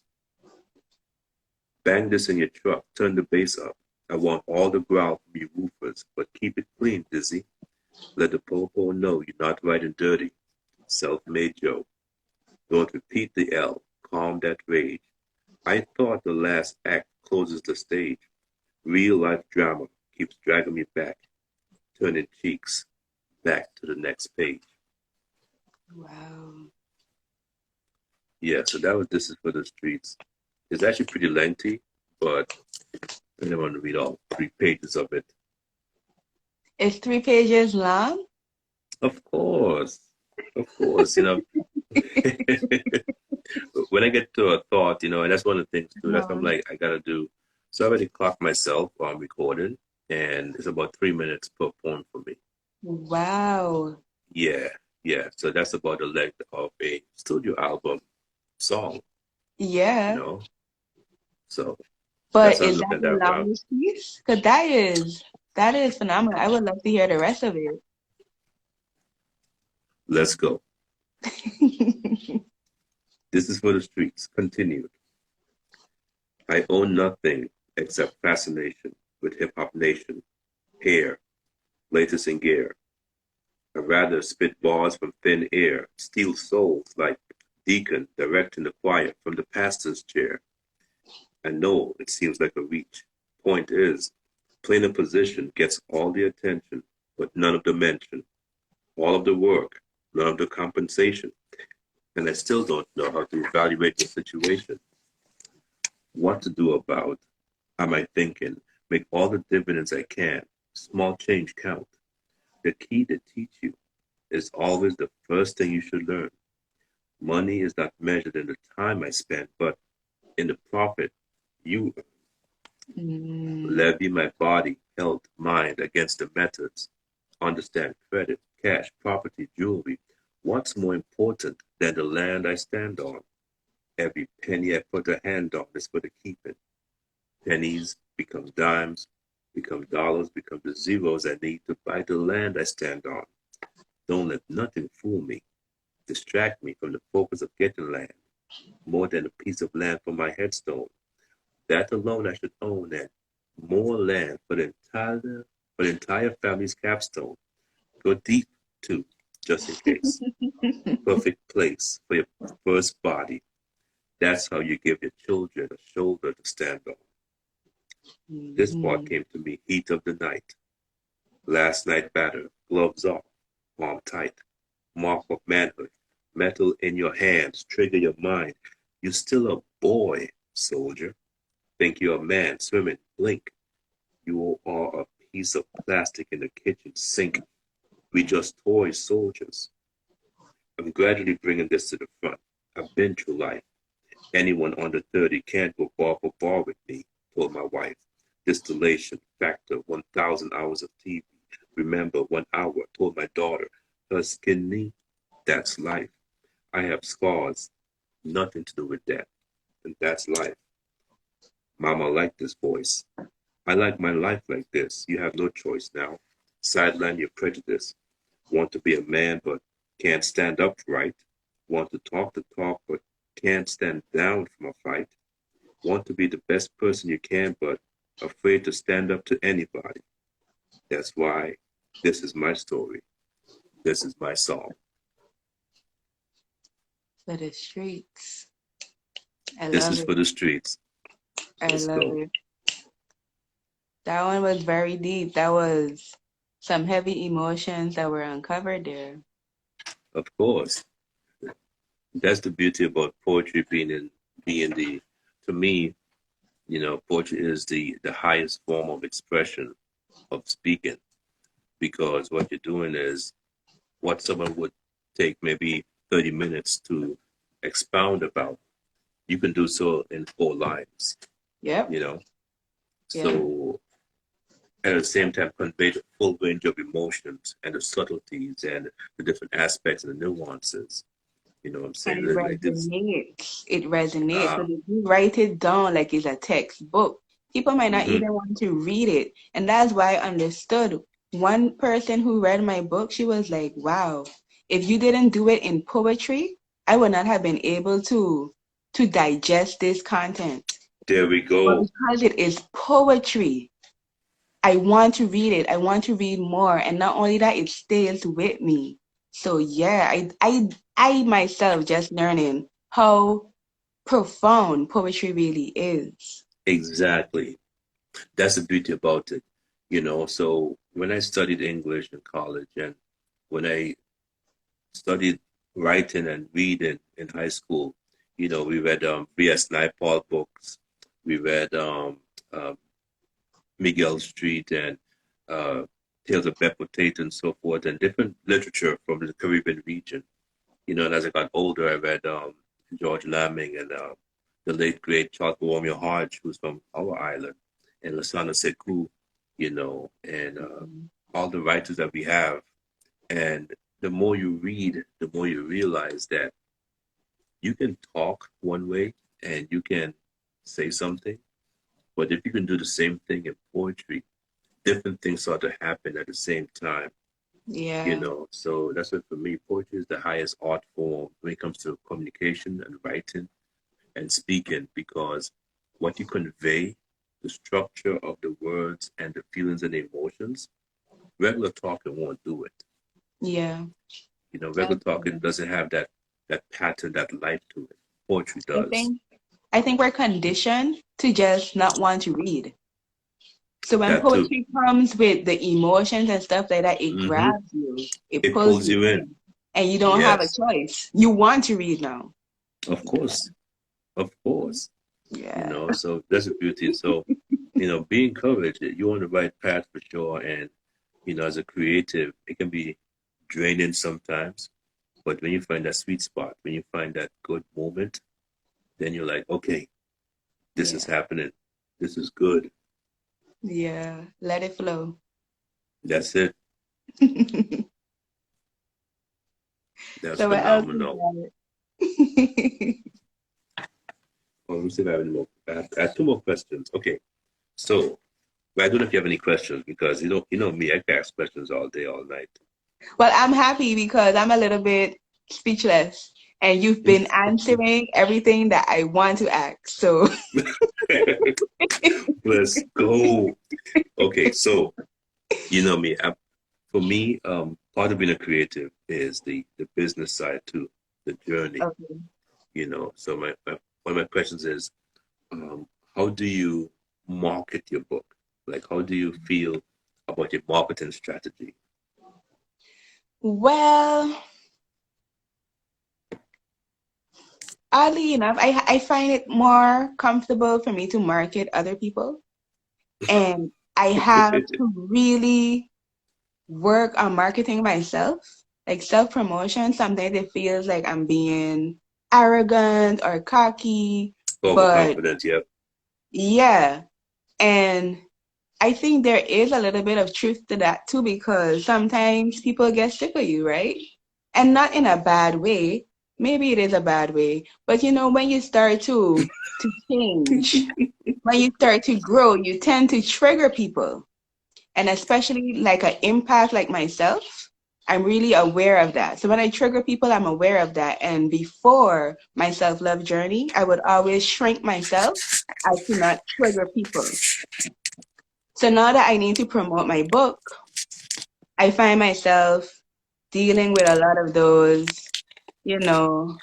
Bang this in your truck, turn the bass up. I want all the growl from you woofers, but keep it clean, Dizzy. Let the popo know you're not riding dirty. Self-made Joe. Don't repeat the L. Calm that rage. I thought the last act closes the stage. Real life drama keeps dragging me back, turning cheeks back to the next page. Wow. Yeah, so that was This is for the Streets. It's actually pretty lengthy, but I didn't want to read all 3 pages of it. It's 3 pages long? Of course, you know. When I get to a thought, you know, and that's one of the things too, that's what I'm No. like, I gotta do. So I already clocked myself on recording, and it's about 3 minutes per poem for me. Wow. Yeah, yeah. So that's about the length of a studio album song, you Yeah. know. So that's But how I'm is that looking at the that route. longest piece? Because that is phenomenal. I would love to hear the rest of it. Let's go. This is for the streets. Continued. I own nothing except fascination with hip hop nation, hair, latest in gear. I rather spit bars from thin air, steal souls like deacon directing the choir from the pastor's chair. I know it seems like a reach. Point is, playing a position gets all the attention, but none of the mention, all of the work, none of the compensation. And I still don't know how to evaluate the situation. What to do about, am I thinking, make all the dividends I can, small change count. The key to teach you is always the first thing you should learn. Money is not measured in the time I spend, but in the profit you Mm. levy my body, health, mind against the methods. Understand credit, cash, property, jewelry. What's more important than the land I stand on? Every penny I put a hand on is for the keeping. Pennies become dimes, become dollars, become the zeros I need to buy the land I stand on. Don't let nothing fool me, distract me from the focus of getting land, more than a piece of land for my headstone. That alone I should own, and more land for the entire family's capstone. Go deep too, just in case. Perfect place for your first body. That's how you give your children a shoulder to stand on. This part Mhm. came to me heat of the night. Last night batter, gloves off, palm tight. Mark of manhood, metal in your hands, trigger your mind. You're still a boy, soldier. Think you're a man, swimming, blink. You are a piece of plastic in the kitchen sink. We just toy soldiers. I'm gradually bringing this to the front. I've been through life. Anyone under 30 can't go bar for bar with me, told my wife. Distillation factor, 1,000 hours of TV. Remember 1 hour, told my daughter, her skinny, that's life. I have scars, nothing to do with that. And that's life. Mama liked this voice. I like my life like this. You have no choice now. Sideline your prejudice. Want to be a man but can't stand up right. Want to talk the talk but can't stand down from a fight. Want to be the best person you can but afraid to stand up to anybody. That's why this is my story. This is my song. For the streets. I This love is it. for the streets. I Let's love go. it. That one was very deep. That was some heavy emotions that were uncovered there. Of course. That's the beauty about poetry being the, to me, poetry is the highest form of expression of speaking, because what you're doing is what someone would take maybe 30 minutes to expound about. You can do so in 4 lines, Yep. you know. Yeah. So at the same time convey the full range of emotions and the subtleties and the different aspects and the nuances. You know what I'm And saying? it Like this. resonates. It resonates. So Ah, if you write it down like it's a textbook, people might not mm-hmm. even want to read it. And that's why I understood. One person who read my book, she was like, wow, if you didn't do it in poetry, I would not have been able to digest this content. There we But go. because it is poetry, I want to read it. I want to read more. And not only that, it stays with me. So yeah, I myself just learning how profound poetry really is. Exactly. That's the beauty about it. So when I studied English in college and when I studied writing and reading in high school, we read B.S. Naipaul books. We read uh, Miguel Street and uh, Tales of Beppo Tate and so forth, and different literature from the Caribbean region. And as I got older, I read George Lamming and the late great Charles Borromeo Hodge, who's from our island, and Lasana Sekou, and all the writers that we have. And the more you read, the more you realize that you can talk one way and you can say something, but if you can do the same thing in poetry, different things start to happen at the same time. Yeah. So that's what for me, poetry is the highest art form when it comes to communication and writing and speaking, because what you convey, the structure of the words and the feelings and the emotions, regular talking won't do it. Yeah. Regular talking doesn't have that pattern, that life to it. Poetry I does. think I think we're conditioned to just not want to read. So when That too. poetry comes with the emotions and stuff like that, it Hmm. grabs you, it It pulls pulls you you in. in, and you don't have a Yes, choice. You want to read now. of course, of course. Yeah. So that's the beauty. So, be encouraged that you're on the right path for sure. And, as a creative, it can be draining sometimes. But when you find that sweet spot, when you find that good moment, then you're like, okay, this is Yeah. happening. This is good. Yeah. Let it flow. That's it. That's So what else we phenomenal. got? Well, let me see if I have any more. I have 2 more questions. Okay. So, but I don't know if you have any questions because you know me, I can ask questions all day, all night. Well, I'm happy because I'm a little bit speechless and you've been answering everything that I want to ask. So Let's go. Okay, so you know me. For me, part of being a creative is the business side too, the journey. okay. So one of my questions is, um, how do you market your book? Like, how do you feel about your marketing strategy? Well, oddly enough, I find it more comfortable for me to market other people. And I have to really work on marketing myself, like self promotion. Sometimes it feels like I'm being arrogant or cocky, but Overconfident, yep. yeah. And I think there is a little bit of truth to that too, because sometimes people get sick of you, right? And not in a bad way. Maybe it is a bad way, but you know, when you start to change, when you start to grow, you tend to trigger people. And especially like an empath like myself, I'm really aware of that. So when I trigger people, I'm aware of that. And before my self-love journey, I would always shrink myself as to not trigger people. So now that I need to promote my book, I find myself dealing with a lot of those, you know,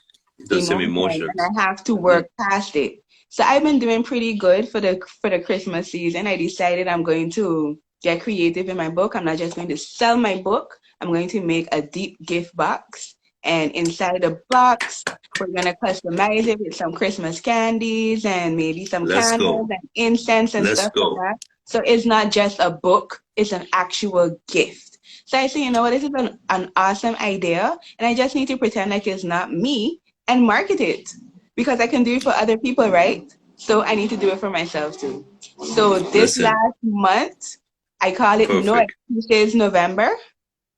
The same emotions, and emotions. I have to Hmm. work past it. So I've been doing pretty good for the Christmas season. I decided I'm going to get creative in my book. I'm not just going to sell my book. I'm going to make a deep gift box. And inside the box, we're gonna customize it with some Christmas candies and maybe some Let's candles go. and incense and Let's stuff like go. that. So it's not just a book, it's an actual gift. So I say, you know what, this is an awesome idea, and I just need to pretend like it's not me and market it because I can do it for other people, right? So I need to do it for myself too. So this Listen, last month, I call it No perfect. Excuses November.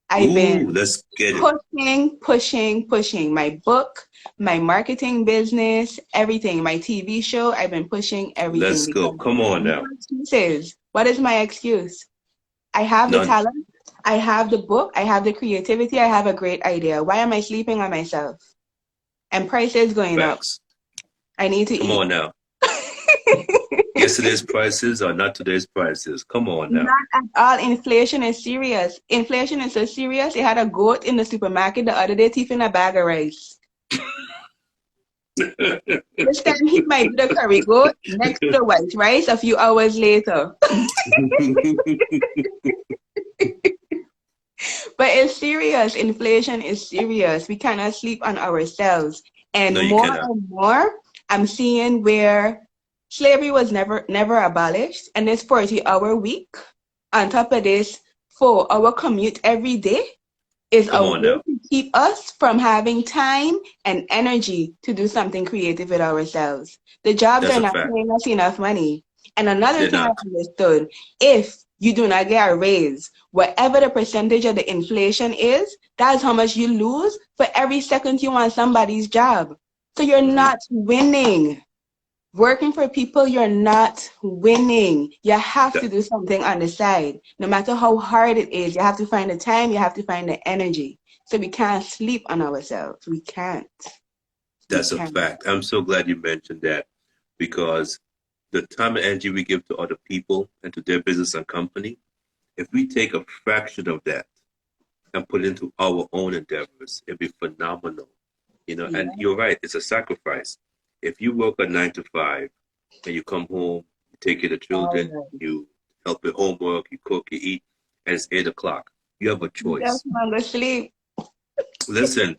I've Ooh, been let's get it. pushing my book, my marketing business, everything, my TV show. I've been pushing everything Let's go. because Come on no now. excuses. What is my excuse? I have the None. talent, I have the book, I have the creativity, I have a great idea. Why am I sleeping on myself? And prices going up. Facts. I need to Come eat. on now. Yesterday's prices are not today's prices. Come on now. Not at all. Inflation is serious. Inflation is so serious. They had a goat in the supermarket the other day thieving a bag of rice. This time he might be the curry goat next to the white rice a few hours later. But it's serious. Inflation is serious. We cannot sleep on ourselves. No, And you more cannot. and more, I'm seeing where slavery was never abolished, and this 40-hour week. On top of this, 4-hour commute every day is Come a on way now. to keep us from having time and energy to do something creative with ourselves. The jobs That's are a not fact. paying us enough money. And another They're thing I not. understood, if you do not get a raise, whatever the percentage of the inflation is, that's how much you lose for every second you on somebody's job. So you're Hmm. not winning. Working for people, you're not winning. You have to That, do something on the side. No matter how hard it is, you have to find the time, you have to find the energy. So we can't sleep on ourselves. We can't. We that's a can't. fact. I'm so glad you mentioned that because the time and energy we give to other people and to their business and company, if we take a fraction of that and put it into our own endeavors, it'd be phenomenal. You know, and Yeah. you're right, it's a sacrifice. If you work a 9 to 5 and you come home, you take care of the All children, right. you help with homework, you cook, you eat, and it's 8 o'clock. You have a You just choice. want to sleep. Listen,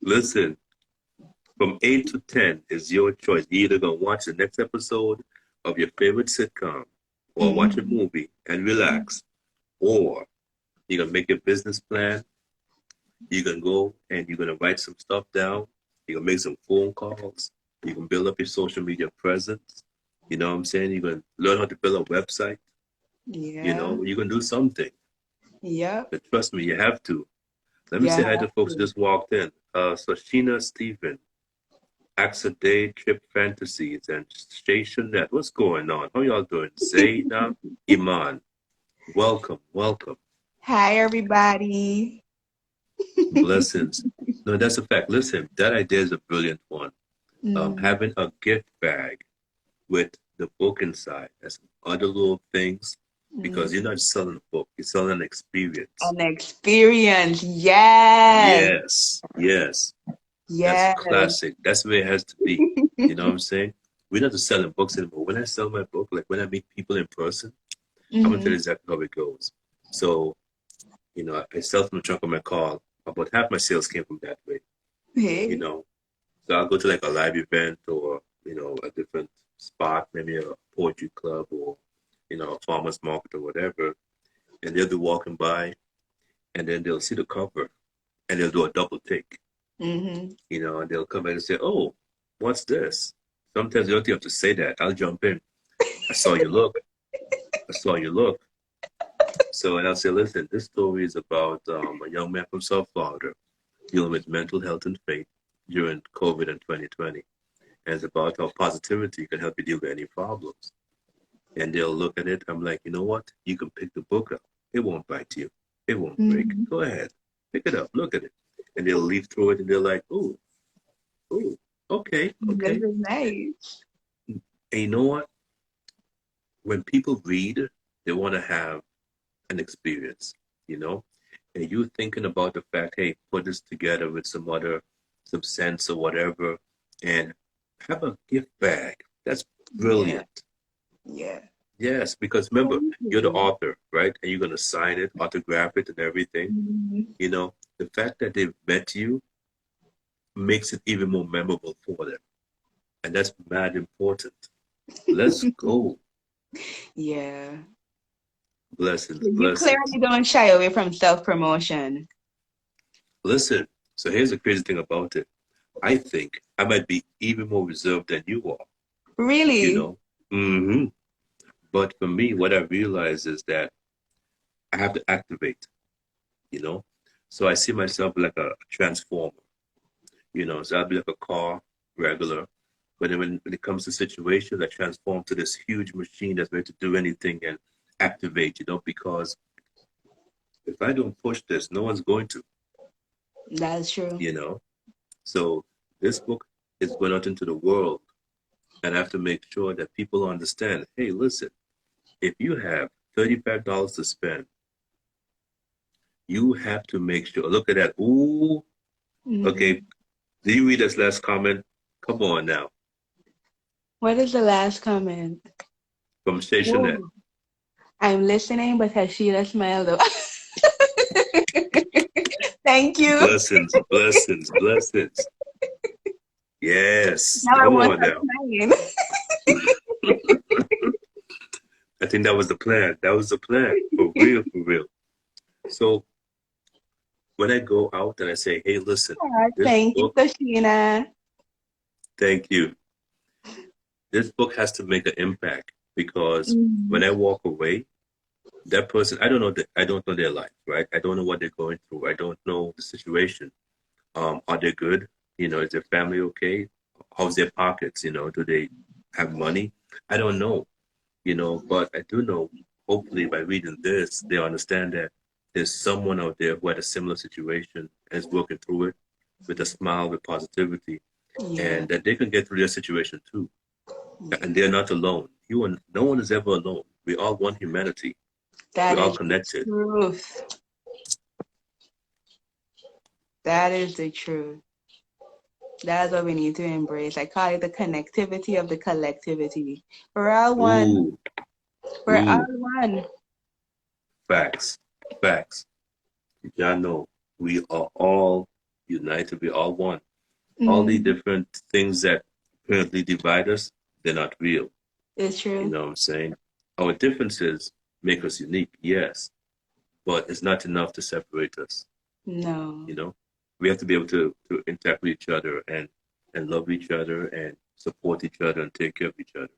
listen. From 8 to 10 is your choice. You're either gonna watch the next episode of your favorite sitcom, or watch a Mhm. movie and relax, or you're gonna make a business plan. You're gonna go and you're gonna write some stuff down. You're gonna make some phone calls. You can build up your social media presence. You know what I'm saying? You're gonna learn how to build a website. You Yeah. know, you can do something. Yep. But trust me, you have to. Let me Yeah. say hi to folks who just walked in. Sashina Stephen, Axa Day, Trip Fantasies, and Shay Chanette. What's going on? How y'all doing? Zaina Iman. Welcome, welcome. Hi, everybody. Blessings. No, that's a fact. Listen, that idea is a brilliant one. Mm, Having a gift bag with the book inside and some other little things, because mm. you're not selling a book, you're selling an experience. An experience. Yes. Yes, yes. That's Yes. classic. That's where it has to be. You know what I'm saying? We're not just selling books anymore. When I sell my book, like when I meet people in person, I'm gonna tell you Hmm. exactly how it goes. So, you know, I sell from the trunk of my car. About half my sales came from that way. You Hey. know, so I'll go to like a live event or, you know, a different spot, maybe a poetry club or, you know, a farmer's market or whatever. And they'll be walking by and then they'll see the cover and they'll do a double take, Hmm. you know, and they'll come in and say, oh, what's this? Sometimes you don't have to say that. I'll jump in. I saw you look. saw you look. So, and I'll say, listen, this story is about a young man from South Florida dealing with mental health and faith during COVID in 2020. And it's about how positivity can help you deal with any problems. And they'll look at it. I'm like, you know what? You can pick the book up. It won't bite you. It won't break. Mm-hmm. Go ahead. Pick it up. Look at it. And they'll leaf through it and they're like, ooh, okay, This okay. is nice. And you know what? When people read, they want to have an experience, you know? And you thinking about the fact, hey, put this together with some sense or whatever, and have a gift bag. That's Yeah. brilliant. Yeah. Yes, because remember, Thank you're the you. author, right? And you're going to sign it, autograph it, and everything. Mm-hmm. You know, the fact that they've met you makes it even more memorable for them. And that's mad important. Let's go. Yeah. Blessings, You blessings. clearly don't shy away from self-promotion. Listen, so here's the crazy thing about it. I think I might be even more reserved than you are, you Really? know? hmm But for me, what I realize is that I have to activate, you know? So I see myself like a transformer, you know? So I'll be like a car, regular. But then when it comes to situations, I transform to this huge machine that's ready to do anything and activate, you know? Because if I don't push this, no one's going to, That's true. you know? So this book is going out into the world. And I have to make sure that people understand, hey, listen, if you have $35 to spend, you have to make sure. Look at that. Ooh, okay. Mm-hmm. Do you read this last comment? Come on now. What is the last comment? From Stationette. Whoa. I'm listening, but Tashira smiled. Thank you. Blessings, blessings, blessings. Yes. Now I Come want on to now. crying. I think that was the plan. That was the plan. For real, for real. So when I go out and I say, hey, listen, this Thank you, book, Tashina. thank you. This book has to make an impact because Mm-hmm. when I walk away, that person, I don't know their life, right? I don't know what they're going through. I don't know the situation. Are they good? You know, is their family okay? How's their pockets? You know, do they have money? I don't know, you know, but I do know, hopefully by reading this, they understand that there's someone out there who had a similar situation and is working through it with a smile, with positivity, Yeah. and that they can get through their situation too. And Yeah. they're not alone. No one is ever alone. We all one humanity. That We're all is the connected. truth. That is the truth. That's what we need to embrace. I call it the connectivity of the collectivity. We're all one. Ooh, We're all ooh, one. facts, facts. Y'all know we are all united. We're all one. All the Mm-hmm. different things that currently divide us, they're not real. It's You true. know what I'm saying? Our differences make us unique, yes, but it's not enough to separate us. No. You know, we have to be able to interact with each other and love each other and support each other and take care of each other.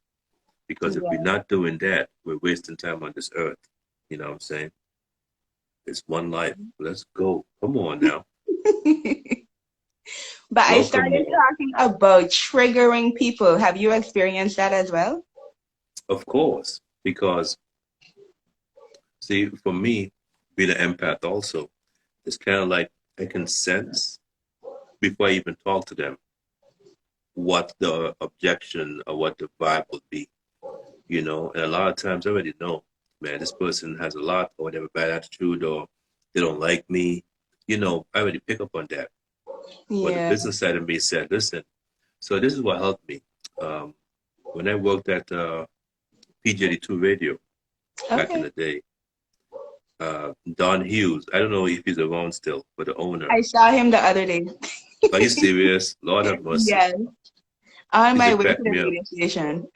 Because if we're Yeah. not doing that, we're wasting time on this earth. You know what I'm saying? It's one life. Let's go. Come on now. But I Welcome started more. talking about triggering people. Have you experienced that as well? Of course. Because see, for me, being an empath also, it's kind of like I can sense before I even talk to them what the objection or what the vibe would be, you know. And a lot of times I already know, man, this person has a lot or whatever bad attitude or they don't like me. You know, I already pick up on that. But the Yeah. business side of me said, listen, so this is what helped me. Um, when I worked at PJ2 Radio back in Okay. the day, Don Hughes, I don't know if he's around still, but the owner. I saw him the other day. Are you serious? Lord have mercy. Yes. On Used my to way to crack the me up. radio station.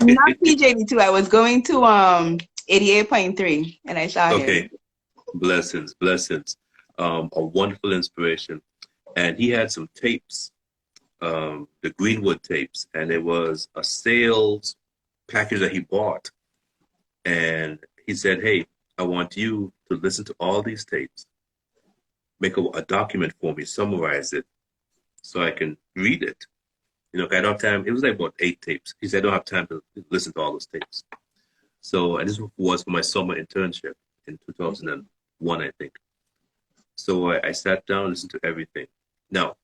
Not PJ2. I was going to 88.3 and I saw him. Okay, blessings, blessings. A wonderful inspiration. And he had some tapes, the Greenwood tapes, and it was a sales package that he bought. And he said, hey, I want you to listen to all these tapes, make a document for me, summarize it so I can read it. You know, I don't have time. It was like about 8 tapes. He said, I don't have time to listen to all those tapes. So, and this was for my summer internship in 2001, I think. So I sat down, listened to everything. Now,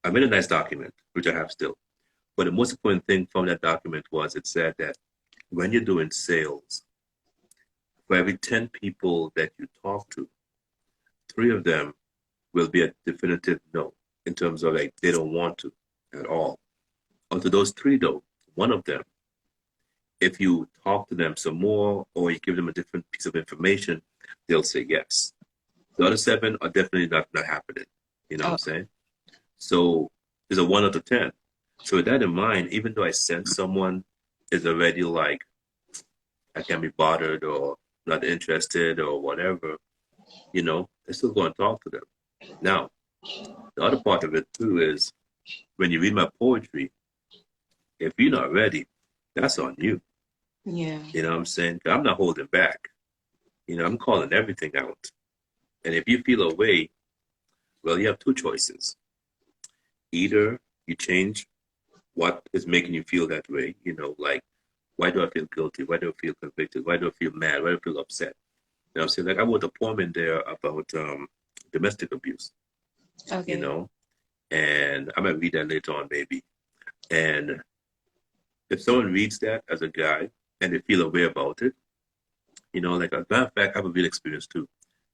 I made a nice document, which I have still. But the most important thing from that document was it said that when you're doing sales, for every 10 people that you talk to, 3 of them will be a definitive no in terms of like they don't want to at all. Out of those 3, though, one of them, if you talk to them some more or you give them a different piece of information, they'll say yes. The other 7 are definitely not happening. You know what I'm saying? So there's a 1 out of 10. So with that in mind, even though I sense someone is already like, I can't be bothered or not interested or whatever, you know, I still go and talk to them. Now, the other part of it too is when you read my poetry, if you're not ready, that's on you. Yeah. You know what I'm saying? I'm not holding back. You know, I'm calling everything out. And if you feel a way, well, you have 2 choices. Either you change what is making you feel that way, you know, like, why do I feel guilty? Why do I feel convicted? Why do I feel mad? Why do I feel upset? You know what I'm saying? Like, I wrote a poem in there about domestic abuse, you know, and I might read that later on, maybe. And if someone reads that as a guy and they feel a way about it, you know, like, a matter of fact, I have a real experience too.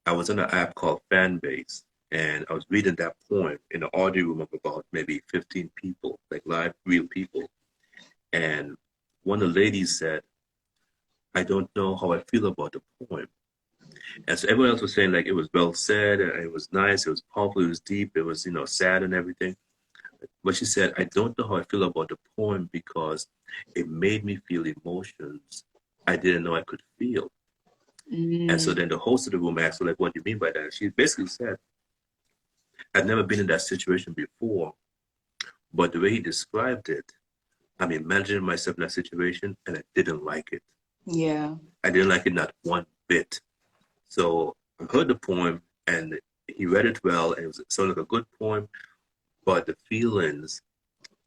I was on an app called Fanbase, and I was reading that poem in an audio room of about maybe 15 people, like live, real people. And one of the ladies said, I don't know how I feel about the poem. And so everyone else was saying like it was well said, and it was nice, it was powerful, it was deep, it was, you know, sad and everything. But she said, I don't know how I feel about the poem because it made me feel emotions I didn't know I could feel. And so then the host of the room asked her, like, what do you mean by that? And she basically said, I've never been in that situation before, but the way he described it, I'm imagining myself in that situation and I didn't like it. Yeah. I didn't like it not one bit. So I heard the poem and he read it well and it sounded like a good poem, but the feelings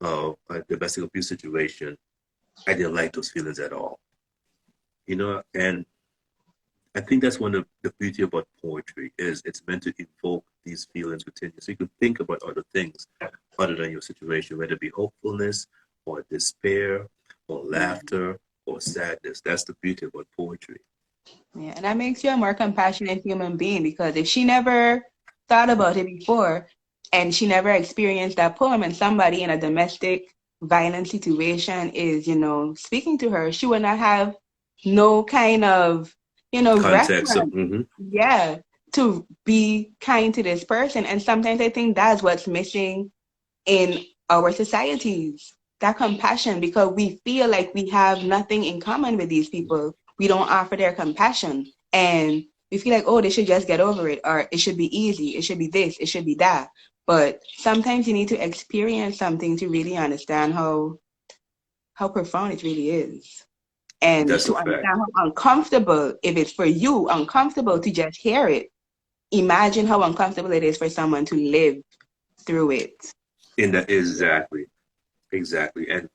of a domestic abuse situation, I didn't like those feelings at all. You know, and I think that's one of the beauty about poetry is it's meant to evoke these feelings within you. So you can think about other things other than your situation, whether it be hopefulness or despair or laughter or sadness. That's the beauty about poetry. Yeah, and that makes you a more compassionate human being because if she never thought about it before and she never experienced that poem and somebody in a domestic violent situation is, you know, speaking to her, she would not have no kind of, you know, Context. reference. Mm-hmm. Yeah, to be kind to this person. And sometimes I think that's what's missing in our societies, that compassion, because we feel like we have nothing in common with these people. We don't offer their compassion. And we feel like, oh, they should just get over it, or it should be easy, it should be this, it should be that. But sometimes you need to experience something to really understand how profound it really is. And That's to a fact. understand how uncomfortable, if it's for you, uncomfortable to just hear it, imagine how uncomfortable it is for someone to live through it. In that exactly. Exactly. And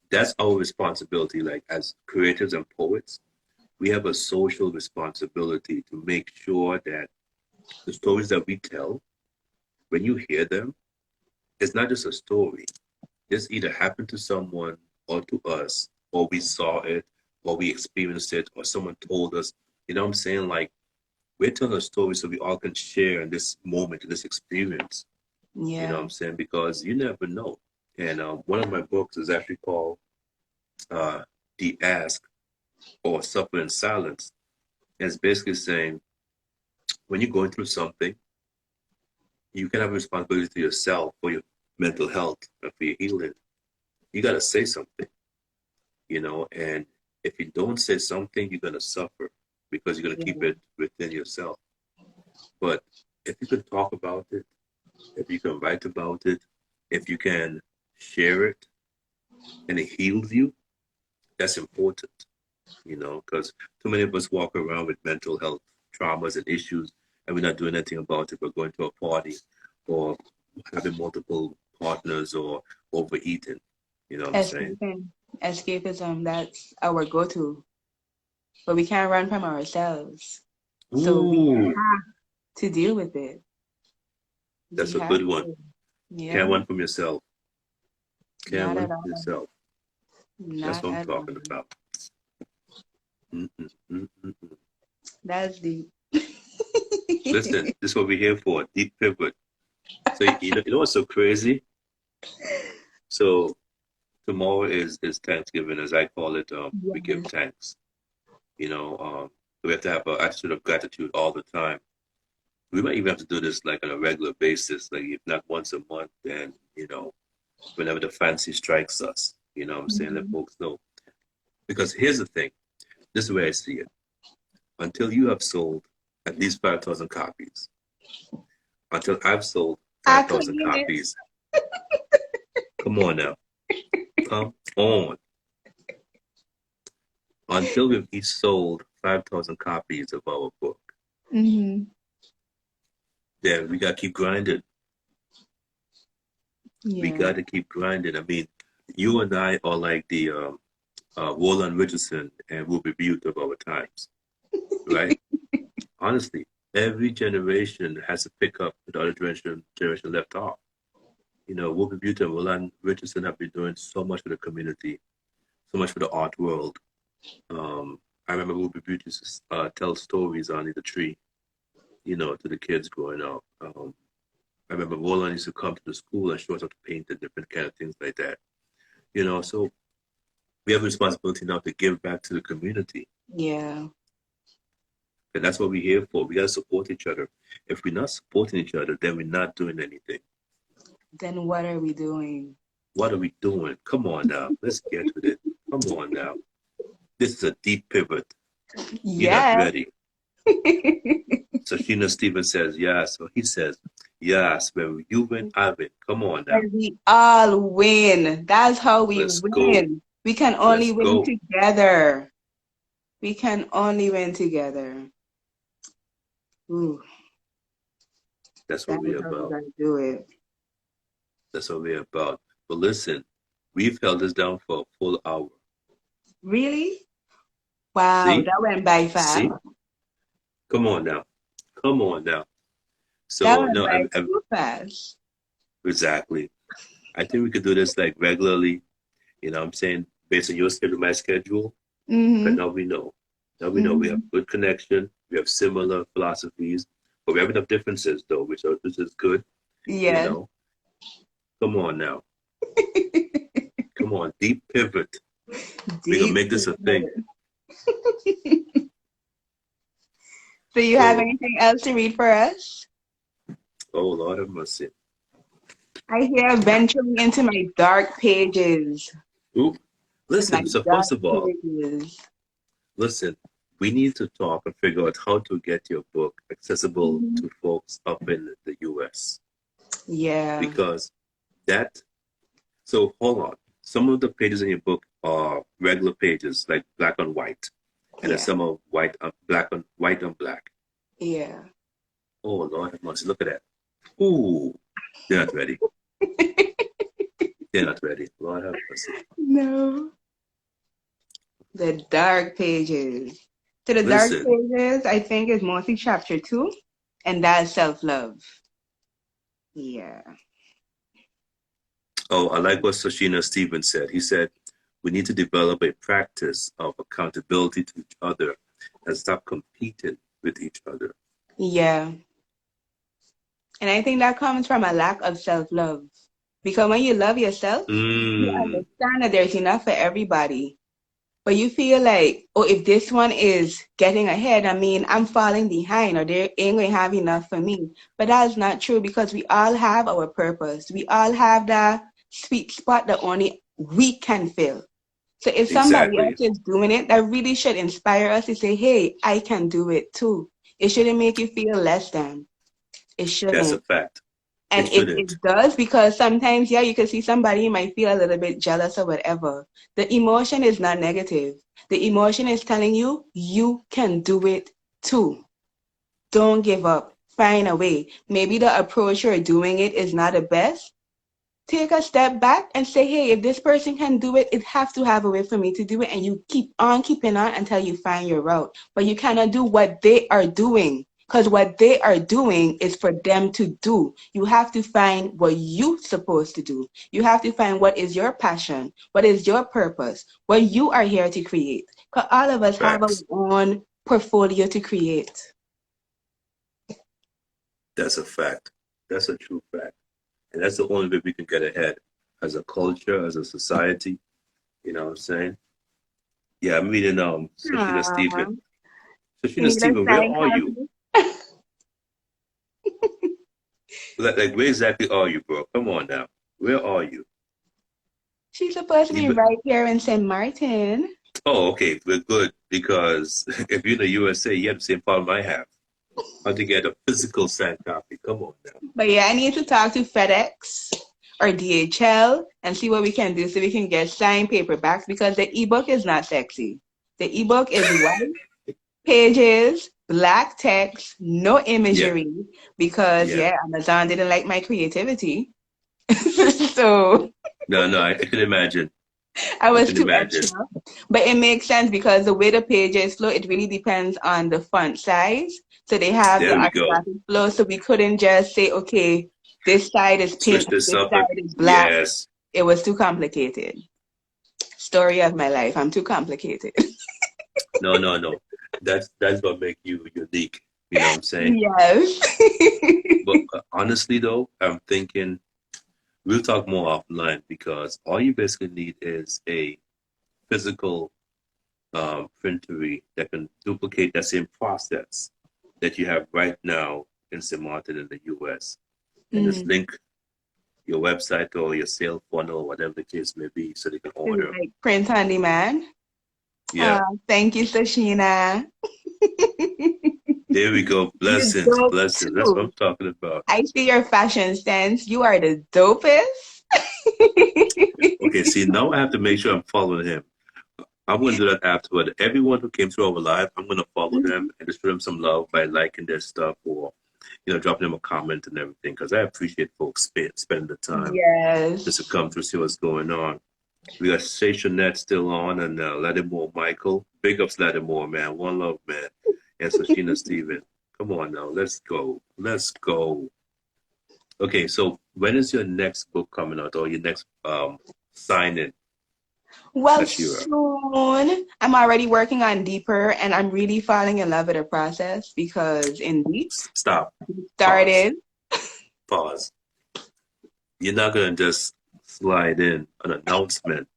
that's our responsibility, like as creators and poets, we have a social responsibility to make sure that the stories that we tell, when you hear them, it's not just a story. This either happened to someone or to us, or we saw it, or we experienced it, or someone told us. You know what I'm saying? Like, we're telling a story so we all can share in this moment, in this experience. You know what Yeah. I'm saying? Because you never know. And one of my books is actually called The Ask or Suffer in Silence. And it's basically saying when you're going through something, you can have a responsibility to yourself for your mental health and for your healing. You got to say something, you know, and if you don't say something, you're going to suffer because you're going to keep it within yourself. But if you can talk about it, if you can write about it, if you can share it and it heals you, that's important. because too many of us walk around with mental health traumas and issues, and we're not doing anything about it. We're going to a party or having multiple partners or overeating. You know what I'm saying? Escapism, that's our go-to. But we can't run from ourselves. So we Ooh, have to deal with it. that's We a have good one. to. Yeah, Can't run from yourself. Can't not run at from all. yourself. That's Not what I'm at all. talking about. Mm-mm-mm-mm. That's deep. Listen, this is what we're here for. Deep pivot. So you know what's so crazy? So tomorrow is Thanksgiving, as I call it. We give Yes. thanks. We have to have an attitude of gratitude all the time. We might even have to do this like on a regular basis, like if not once a month, then whenever the fancy strikes us, you know what I'm saying, let Mhm. folks know. Because here's the thing, this is the way I see it. Until you have sold at least 5,000 copies, until I've sold I 5,000 claim it. copies, come on now, come on. Until we've each sold 5,000 copies of our book, Mm-hmm. then we got to keep grinding. We Yeah. got to keep grinding. I mean, you and I are like the Roland Richardson and Ruby Butte of our times, right? Honestly, every generation has to pick up what the other generation left off. Ruby Butte and Roland Richardson have been doing so much for the community, so much for the art world. I remember Ruby Butte used to tell stories on the tree, to the kids growing up. I remember Roland used to come to the school and show us how to paint and different kind of things like that. So we have a responsibility now to give back to the community. Yeah. And that's what we're here for. We got to support each other. If we're not supporting each other, then we're not doing anything. Then what are we doing? What are we doing? Come on now. Let's get with it. Come on now. This is a deep pivot. You're not Yeah. ready. So Sheena Stevens says yes. So he says yes. When you win, I win. Come on now. And we all win. That's how we Let's go. win. We can only Let's win go. together. We can only win together. Ooh, That's that what is we're how we about. gotta do it. That's what we're about. But listen, we've held this down for a full hour. Really? Wow, See? that went by fast. See? Come on now. Come on now. That So went no, by too fast. exactly. I think we could do this like regularly. What I'm saying, based on your schedule, my schedule. But Mm-hmm. now we know. Now we know we Mm-hmm. have good connection. We have similar philosophies, but we have enough differences though, which is good. You Yes. know. Come on now. Come on. Deep pivot. We're gonna Deep. make this a thing. So you have So, anything else to read for us? oh Lord have mercy. I hear venturing into my dark pages. Oop. My Listen. So dark first of all, pages. listen. We need to talk and figure out how to get your book accessible Mhm. to folks up in the U.S. Yeah. because that. So hold on. Some of the pages in your book are regular pages, like black on white, and then Yeah. some are white on black. Yeah. Oh Lord have mercy! Look at that. Ooh, they're not ready. They're not ready. Lord have mercy. No. The dark pages. So the dark Listen. pages, I think, is mostly chapter 2, and that's self-love. Yeah. Oh, I like what Sashina Stevens said. He said we need to develop a practice of accountability to each other and stop competing with each other. Yeah. And I think that comes from a lack of self-love. Because when you love yourself, you Mm, understand that there's enough for everybody. But you feel like, oh, if this one is getting ahead, I mean, I'm falling behind or they ain't going to have enough for me. But that's not true because we all have our purpose. We all have that sweet spot that only we can fill. So if somebody else exactly. is doing it, that really should inspire us to say, hey, I can do it too. It shouldn't make you feel less than. It That's a shouldn't. fact. And It it shouldn't. does, because sometimes, yeah, you can see somebody, you might feel a little bit jealous or whatever. The emotion is not negative. The emotion is telling you, you can do it too. Don't give up. Find a way. Maybe the approach you're doing it is not the best. Take a step back and say, hey, if this person can do it, it has to have a way for me to do it. And you keep on keeping on until you find your route. But you cannot do what they are doing, because what they are doing is for them to do. You have to find what you're supposed to do. You have to find what is your passion, what is your purpose, what you are here to create. Because all of us have our Facts. own portfolio to create. That's a fact. That's a true fact. And that's the only way we can get ahead as a culture, as a society. You know what I'm saying? Yeah, I'm reading Sashina Aww. Stephen. You Sashina need a Stephen, where sign are you? copy. Like where exactly are you, bro? Come on now. Where are you? She's supposed to be You right here in St. Martin. Oh, okay, we're good because if you're in the USA, you have the same problem I have. How to get a physical signed copy? Come on now. But yeah, I need to talk to FedEx or DHL and see what we can do so we can get signed paperbacks, because the ebook is not sexy. The ebook is white pages, black text, no Yeah, imagery, because yeah. yeah, Amazon didn't like my creativity. So No, no, I can imagine. I I was can too extra. imagine. But it makes sense because the way the pages flow, it really depends on the font size. So they have the There we go. orthographic flow. So we couldn't just say, okay, this side is pink, Switch this this up. side is black. Yes. It was too complicated. Story of my life. I'm too complicated. No, no, no. That's what make you unique. You know what I'm saying? Yes. But honestly, though, I'm thinking we'll talk more offline because all you basically need is a physical printery that can duplicate that same process that you have right now in St. Martin in the US. And just Mm. link your website or your sale funnel, whatever the case may be, so they can order. Like print on demand. Yeah, Thank you, Sashina. there we go. You're Blessings, dope blessings. That's what too. I'm talking about. I see your fashion sense. You are the dopest. Okay, see, now I have to make sure I'm following him. I'm going to do that afterward. Everyone who came through our live, I'm going to follow them and just show them some love by liking their stuff or, dropping them a comment and everything because I appreciate folks spending the time just to Yes. come through, see what's going on. We got Station Net still on and Lattimore Michael. Big ups Lattimore, man. One love, man. And Sashina Steven. Come on now. Let's go. Let's go. Okay, so when is your next book coming out or your next sign-in, Well, Tashira? soon. I'm already working on Deeper, and I'm really falling in love with the process because in Deep Stop. Pause. started. Pause. You're not going to just slide in an announcement.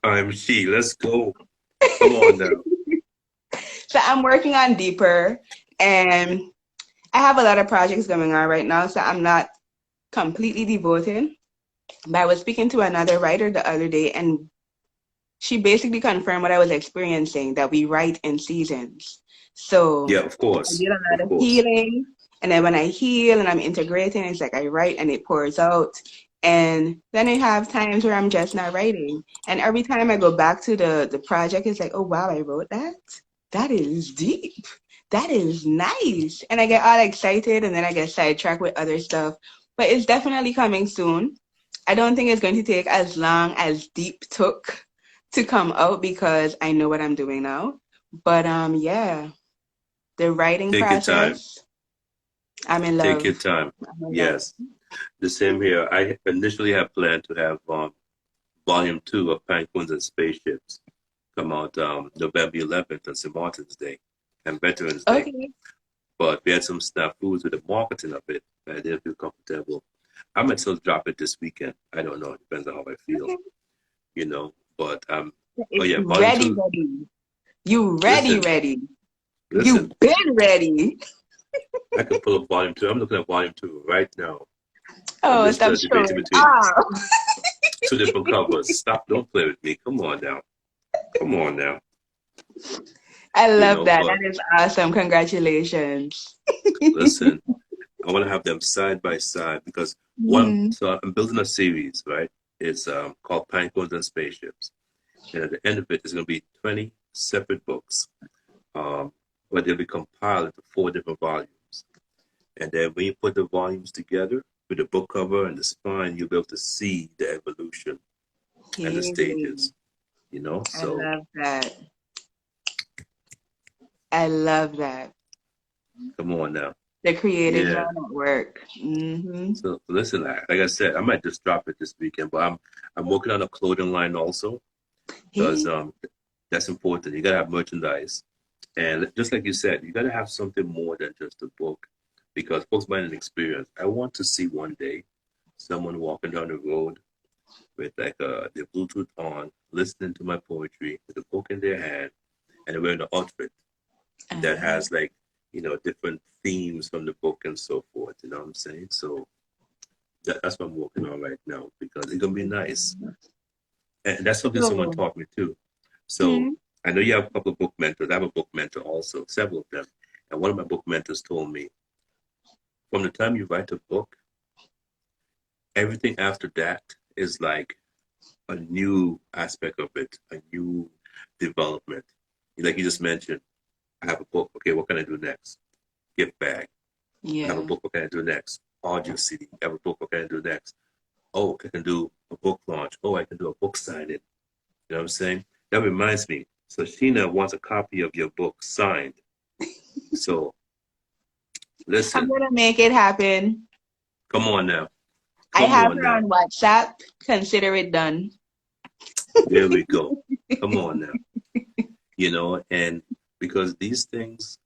I'm she. Let's go. Come on now. So I'm working on Deeper, and I have a lot of projects going on right now, so I'm not completely devoted. But I was speaking to another writer the other day, and she basically confirmed what I was experiencing, that we write in seasons. So Yeah, of I course. did a Of lot of course. healing, and then when I heal and I'm integrating, it's like I write and it pours out. And then I have times where I'm just not writing. And every time I go back to the project, it's like, oh wow, I wrote that. That is deep. That is nice. And I get all excited and then I get sidetracked with other stuff. But it's definitely coming soon. I don't think it's going to take as long as Deep took to come out because I know what I'm doing now. But yeah, the writing Take your time. process, I'm in Take your love. time. I'm in love. Yes. The same here. I initially had planned to have volume 2 of PINECONES and Spaceships come out November 11th on St. Martin's Day and Veterans Day. Okay. But we had some snafus with the marketing of it. I didn't feel comfortable. I might still drop it this weekend. I don't know. It depends on how I feel, Okay. But oh It's yeah, volume ready, 2. ready. You ready, Listen, ready. You listen. been ready. I could pull up volume 2. I'm looking at volume 2 right now. I'm Oh, just stop debating showing between off. 2 different covers. Stop! Don't play with me. Come on now. Come on now. I love that. But That is awesome. Congratulations. Listen, I want to have them side by side because so I'm building a series, right? It's called PINECONES and Spaceships. And at the end of it, it's going to be 20 separate books, but they'll be compiled into 4 different volumes. And then when you put the volumes together with the book cover and the spine, you'll be able to see the evolution and the stages, you know? So I love that. I love that. come on now. The creatives Yeah. are at work. So listen, like I said, I might just drop it this weekend, but I'm working on a clothing line also because that's important. You gotta have merchandise, and just like you said, you gotta have something more than just a book, because books might an experience. I want to see one day someone walking down the road with like their Bluetooth on, listening to my poetry with a book in their hand, and they're wearing an outfit that has like, you know, different themes from the book and so forth. You know what I'm saying? So that's what I'm working on right now because it's gonna be nice, and that's something someone taught me too. So I know you have a couple of book mentors. I have a book mentor also, several of them, and one of my book mentors told me, from the time you write a book, everything after that is like a new aspect of it, a new development. Like you just mentioned, I have a book. Okay, what can I do next? Gift bag. Yeah. I have a book. What can I do next? Audio CD. I have a book. What can I do next? Oh, I can do a book launch. Oh, I can do a book signing. You know what I'm saying? That reminds me. So Sheena wants a copy of your book signed. So listen. I'm gonna make it happen. Come on now. I have her on WhatsApp. Consider it done. There we go. Come on now. You know, and because these things,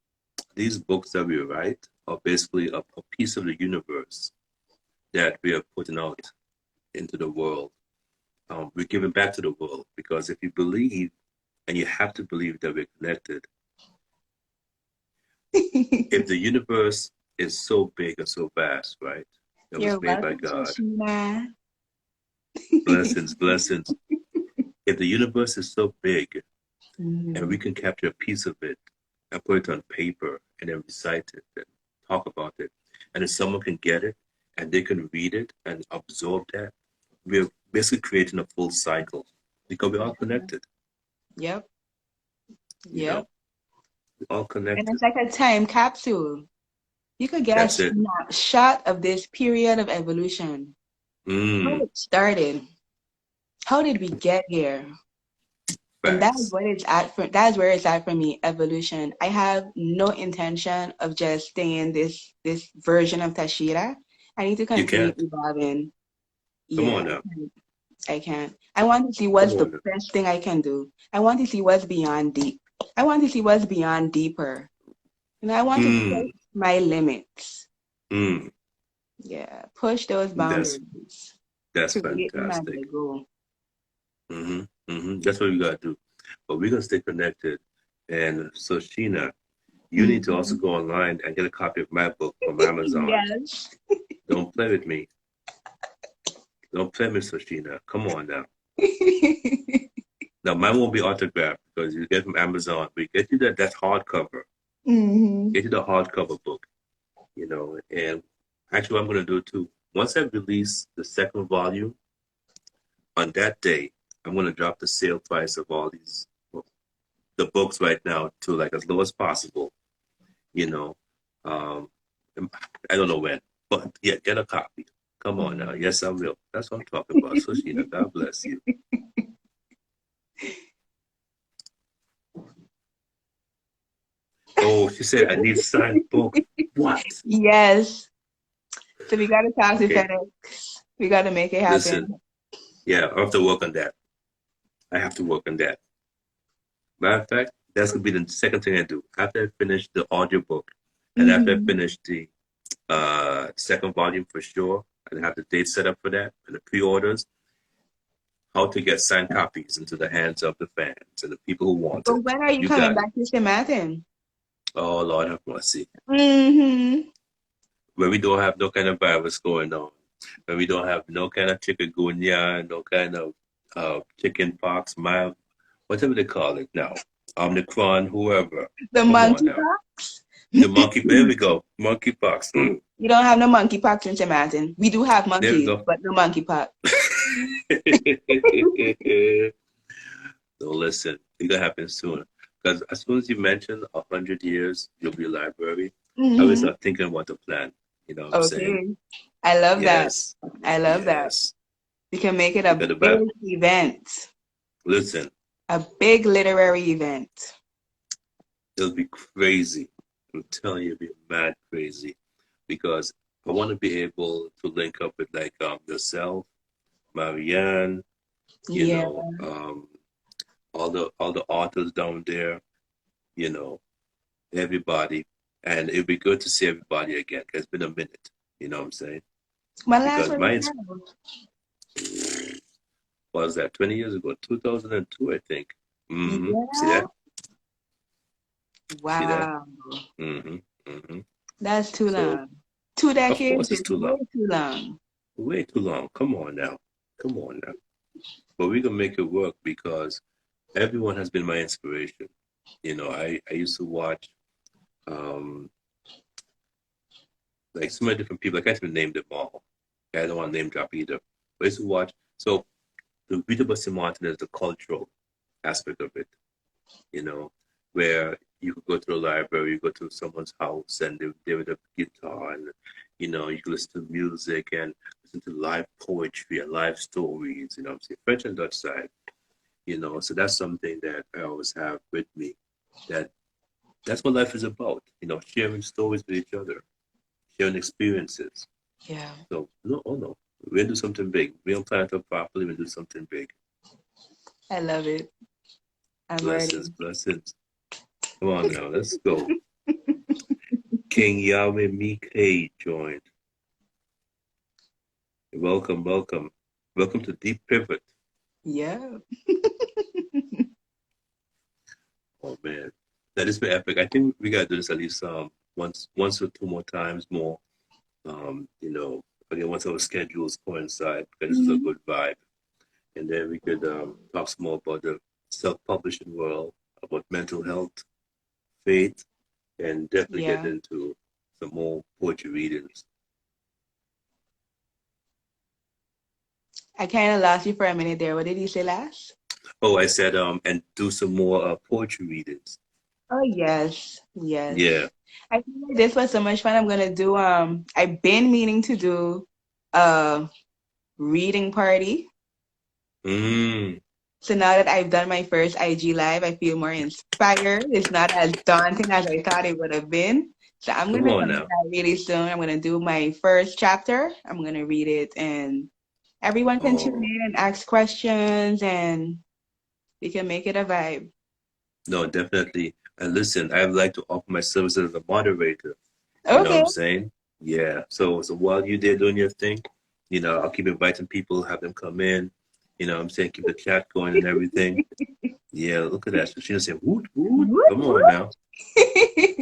these books that we write are basically a piece of the universe that we are putting out into the world. We're giving back to the world because if you believe, and you have to believe that we're connected, if the universe is so big and so vast, right? That was made by God. Blessings, blessings. If the universe is so big and we can capture a piece of it and put it on paper and then recite it and talk about it, and if someone can get it and they can read it and absorb that, we're basically creating a full cycle because we're all connected. Yep. You know? We're all connected. And it's like a time capsule. You could get a snapshot of this period of evolution. How it started. How did we get here? And that's what it's at for. That's where it's at for me. Evolution. I have no intention of just staying this version of Tashira. I need to continue evolving. Come on now. I can't. I want to see what's the best thing I can do. I want to see what's beyond deep. I want to see what's beyond deeper. And I want to push my limits. Yeah, push those boundaries. That's fantastic. That's what we got to do. But we're going to stay connected. And so, Sheena, you need to also go online and get a copy of my book from Amazon. Yes. Don't play with me. Don't play with me, Sheena. Come on now. Now, mine won't be autographed because you get from Amazon. We get you that hardcover. Get you the hardcover book, you know. And actually, what I'm going to do too, once I release the second volume, on that day, I'm going to drop the sale price of all these, the books right now to like as low as possible, you know. I don't know when, but yeah, get a copy. Come on now. Yes, I will. That's what I'm talking about. So, Sheena, God bless you. Oh, she said, I need a signed book. What? Yes. So we got to talk to FedEx. We got to make it happen. Listen, yeah, I have to work on that. I have to work on that. Matter of fact, that's going to be the second thing I do. After I finish the audiobook and after I finish the second volume for sure, and have the date set up for that and the pre-orders, how to get signed copies into the hands of the fans and the people who want it. But when are you coming back to St. Martin? Oh, Lord have mercy. Where we don't have no kind of virus going on, where we don't have no kind of chikungunya, no kind of chicken pox, whatever they call it now, Omicron, whoever. The monkeypox? The monkey, there we go. Monkeypox. You don't have no monkeypox in St. Martin. We do have There we monkeys, go. but no monkeypox. So listen, it's gonna happen soon. Because as soon as you mention 100 years, you'll be a library. I will start thinking about the plan. You know what I'm saying? Okay. I love that. Yes. I love that. Yes. We can make it a Forget big about event, listen, a big literary event. it'll be crazy. I'm telling you, it'll be mad crazy. Because I want to be able to link up with like yourself, Marianne, you Yeah. know, all the authors down there, you know, everybody. And it'd be good to see everybody again, 'cause it's been a minute. You know what I'm saying? My last Because one my was now. was that 20 years ago, 2002, I think. Mm-hmm. See Yeah. that? See that? Wow. Mm-hmm. Mm-hmm. That's too So, long. 2 of decades course, it's is too way long. too long. Way too long. Come on now. Come on now. But we can make it work because everyone has been my inspiration. You know, I used to watch like so many different people. I can't even name them all. I don't want to name drop either. But I used to watch. So the readable Martin is the cultural aspect of it, you know, where you could go to the library, you go to someone's house, and they would have guitar, and you know, you could listen to music and listen to live poetry and live stories. You know, I'm saying French and Dutch side. You know, so that's something that I always have with me. That's what life is about. You know, sharing stories with each other, sharing experiences. Yeah. So no, oh no, we're gonna do something big. We don't plan it up properly. We're gonna do something big. I love it. I'm Blessings, ready. blessings. Come on now, let's go. King Yahweh Mike joined. Welcome, welcome. Welcome to Deep Pivot. Yeah. Oh man. That is been epic. I think we gotta do this at least once or two more times more. You know, again once our schedules coincide, because this is a good vibe. And then we could talk some more about the self-publishing world, about mental health, faith, and definitely get Yeah. into some more poetry readings. I kind of lost you for a minute there. What did you say last? Oh, I said and do some more poetry readings. Oh, yes. Yes. Yeah. I feel like this was so much fun. I'm gonna do I've been meaning to do a reading party. Mm. So now that I've done my first IG live, I feel more inspired. It's not as daunting as I thought it would have been. So I'm Come gonna on commit now. that really soon. I'm gonna do my first chapter. I'm gonna read it, and everyone can tune Oh in and ask questions, and we can make it a vibe. no, definitely. And listen, I would like to offer my services as a moderator. You know what Okay. I'm saying? Yeah. So while you're there doing your thing, you know, I'll keep inviting people, have them come in. You know what I'm saying? Keep the chat going and everything. Yeah, look at that. So she just said, woot, woot. Whoop, Come on whoop. now.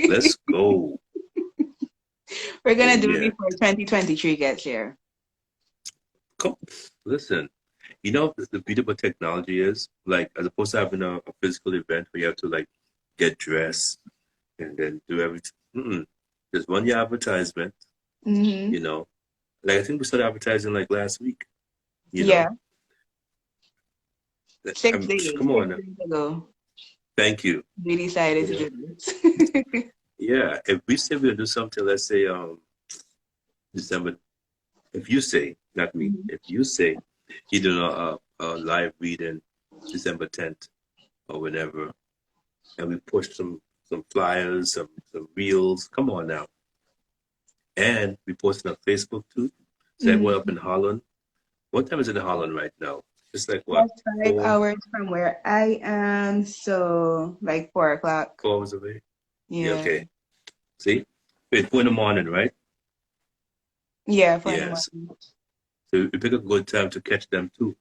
Let's go. We're Oh, gonna do it yeah. before 2023 gets here. Come. Listen, you know, the beautiful technology is, like, as opposed to having a physical event where you have to, like, get dressed and then do everything. Just run your advertisement, Mm-hmm. you know. Like, I think we started advertising, like, last week, you Yeah, know. six days, Come six on now. days ago, Thank you. we decided You to know, do this. yeah. If we say we'll do something, let's say December. If you say, not me, Mhm. if you say you do a live reading December 10th or whenever, and we push some flyers, some reels. Come on now, and we post it on Facebook too. So everyone up in Mhm. Holland. What time is it in Holland right now? It's like what, That's 5 hours 4 from where I am, so like 4 o'clock. 4 hours away? Yeah. Yeah, Okay. See, wait, 4 in the morning, right? yeah, 4 in the Yes. morning. So we pick a good time to catch them too.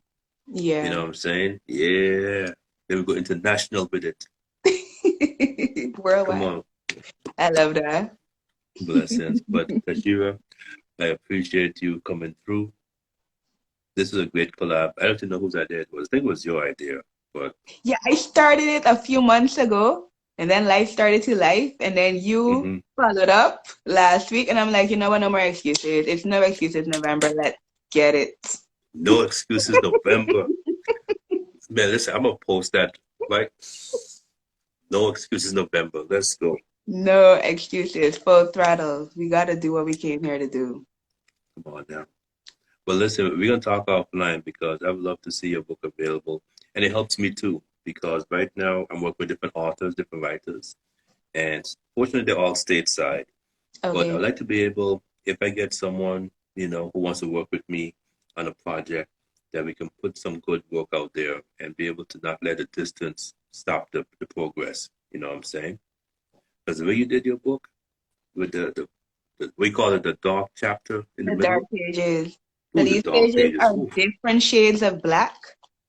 You know Yeah. what I'm saying? Yeah. Then we go international with it. Come Worldwide. on, I love that. blessings. But Tashira, I appreciate you coming through. This is a great collab. I don't even know whose idea it was. I think it was your idea, but Yeah, I started it a few months ago. And then life started to life, and then you Mm-hmm. followed up last week, and I'm like, you know what? No more excuses. It's no excuses, November. Let's get it. No excuses, November. Man, listen, I'm gonna post that. Right? No excuses, November. Let's go. No excuses. Full throttle. We got to do what we came here to do. Come on now. Well, listen, we're gonna talk offline because I would love to see your book available, and it helps me too because right now I'm working with different authors, different writers, and fortunately they're all stateside. But Okay. I'd like to be able, if I get someone, who wants to work with me on a project, that we can put some good work out there and be able to not let the distance stop the progress. You know what I'm saying? Because the way you did your book with we call it the dark chapter in the The dark middle. pages. So Ooh, the these dark pages pages. are Ooh, different shades of black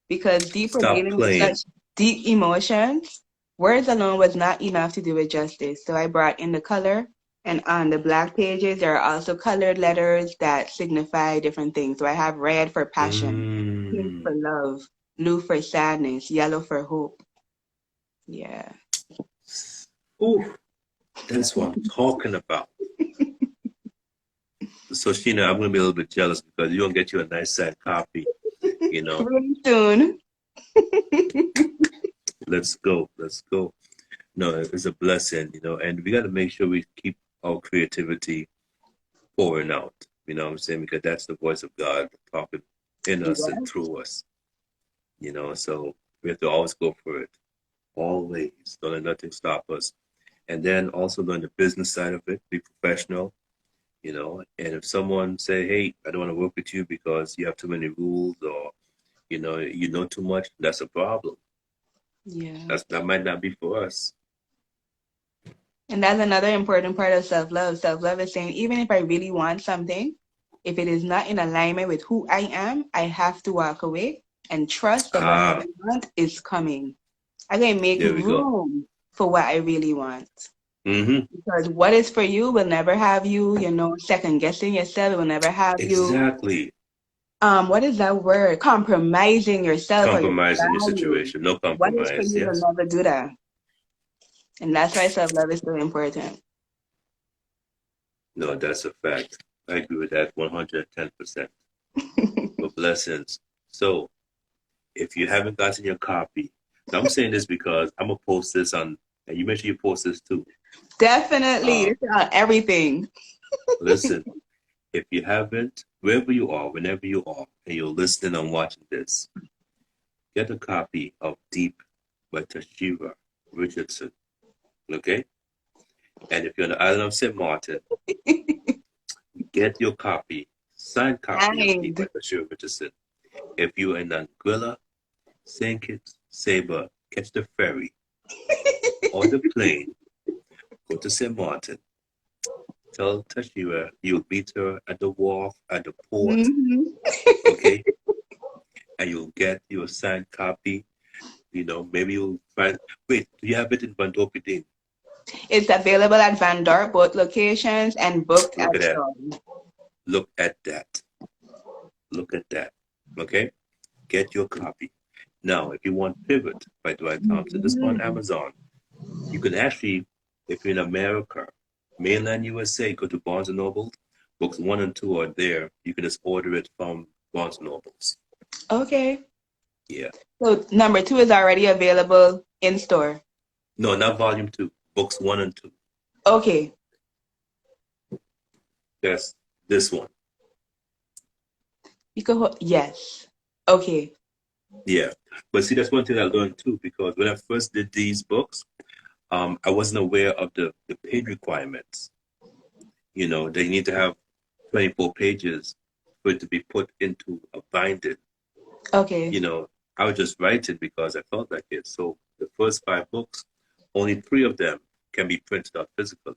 because deep we're stop dealing with playing. such deep emotions. Words alone was not enough to do it justice. So I brought in the color, and on the black pages there are also colored letters that signify different things. So I have red for passion, pink for Mm. love, blue for sadness, yellow for hope. Yeah. Ooh, that's what I'm talking about. So, Sheena, I'm going to be a little bit jealous because you're going to get you a nice signed copy. You know, Really soon. let's go. Let's go. No, it's a blessing, and we got to make sure we keep our creativity pouring out. You know what I'm saying? Because that's the voice of God talking in us and Yeah. through us, so we have to always go for it. Always. Don't let nothing stop us. And then also learn the business side of it, be professional, and if someone say, hey, I don't want to work with you because you have too many rules or you know too much, that's a problem. Yeah. That might not be for us. And that's another important part of self love. Self love is saying, even if I really want something, if it is not in alignment with who I am, I have to walk away and trust that what I Ah, really want is coming. I can make there we go. room for what I really want. Mm-hmm. Because what is for you will never have you, second guessing yourself. It will never have you, Exactly. what is that word? Compromising yourself or your Compromising your value. situation. No What is for compromise. you will Yes. never do that. And that's why self love is so important. No, that's a fact. I agree with that 110%. For blessings. So, if you haven't gotten your copy, now I'm saying this because I'm gonna post this on, and you make sure you post this too. Definitely. Uh, This is on everything. listen, if you haven't, wherever you are, whenever you are, and you're listening and watching this, get a copy of Deep by Tashira Richardson. Okay? And if you're on the island of St. Martin, get your copy, signed copy of Deep And by Tashira Richardson. If you're in Anguilla, St. Kitts, Sabre, catch the ferry or the plane, go to St. Martin. Tell Tashira you'll meet her at the wharf, at the port, mhm. okay? And you'll get your signed copy. Maybe you'll find. Wait, do you have it in Bandopidin? It's available at Van Dort, both locations, and booked Look at at that. store. Look at that. Look at that. Okay? Get your copy. Now, if you want Pivot by Dwight Thompson, this is on Mhm. Amazon. You can actually, if you're in America, mainland USA, go to Barnes& and Noble. Books 1 and 2 are there. You can just order it from Barnes& and Nobles. Okay. Yeah. So number 2 is already available in store. No, not volume 2. Books 1 and 2. Okay. That's this one. Yes. Okay. Yeah. But see, that's one thing I learned too, because when I first did these books, I wasn't aware of the page requirements. They need to have 24 pages for it to be put into a binding. Okay. I was just writing because I felt like it. So the first 5 books, only 3 of them can be printed out physically.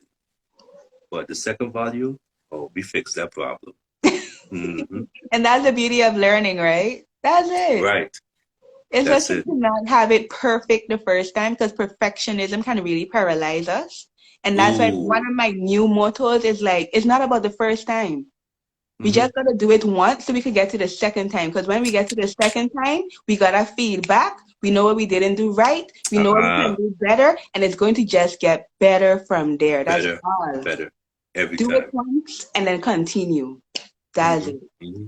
But the second volume, oh, we fixed that problem. Hmm. And that's the beauty of learning, right? That's it. Right. It's That's okay it. to not have it perfect the first time because perfectionism can really paralyze us. And that's why one Ooh. of my new mottos is like, it's not about the first time. We Hmm. just gotta do it once so we can get to the second time. Because when we get to the second time, we got our feedback. We know what we didn't do right. We know what we can Uh-huh. do better, and it's going to just get better from there. That's Better, all. better every Do it time. once and then continue. That's Hmm it. hmm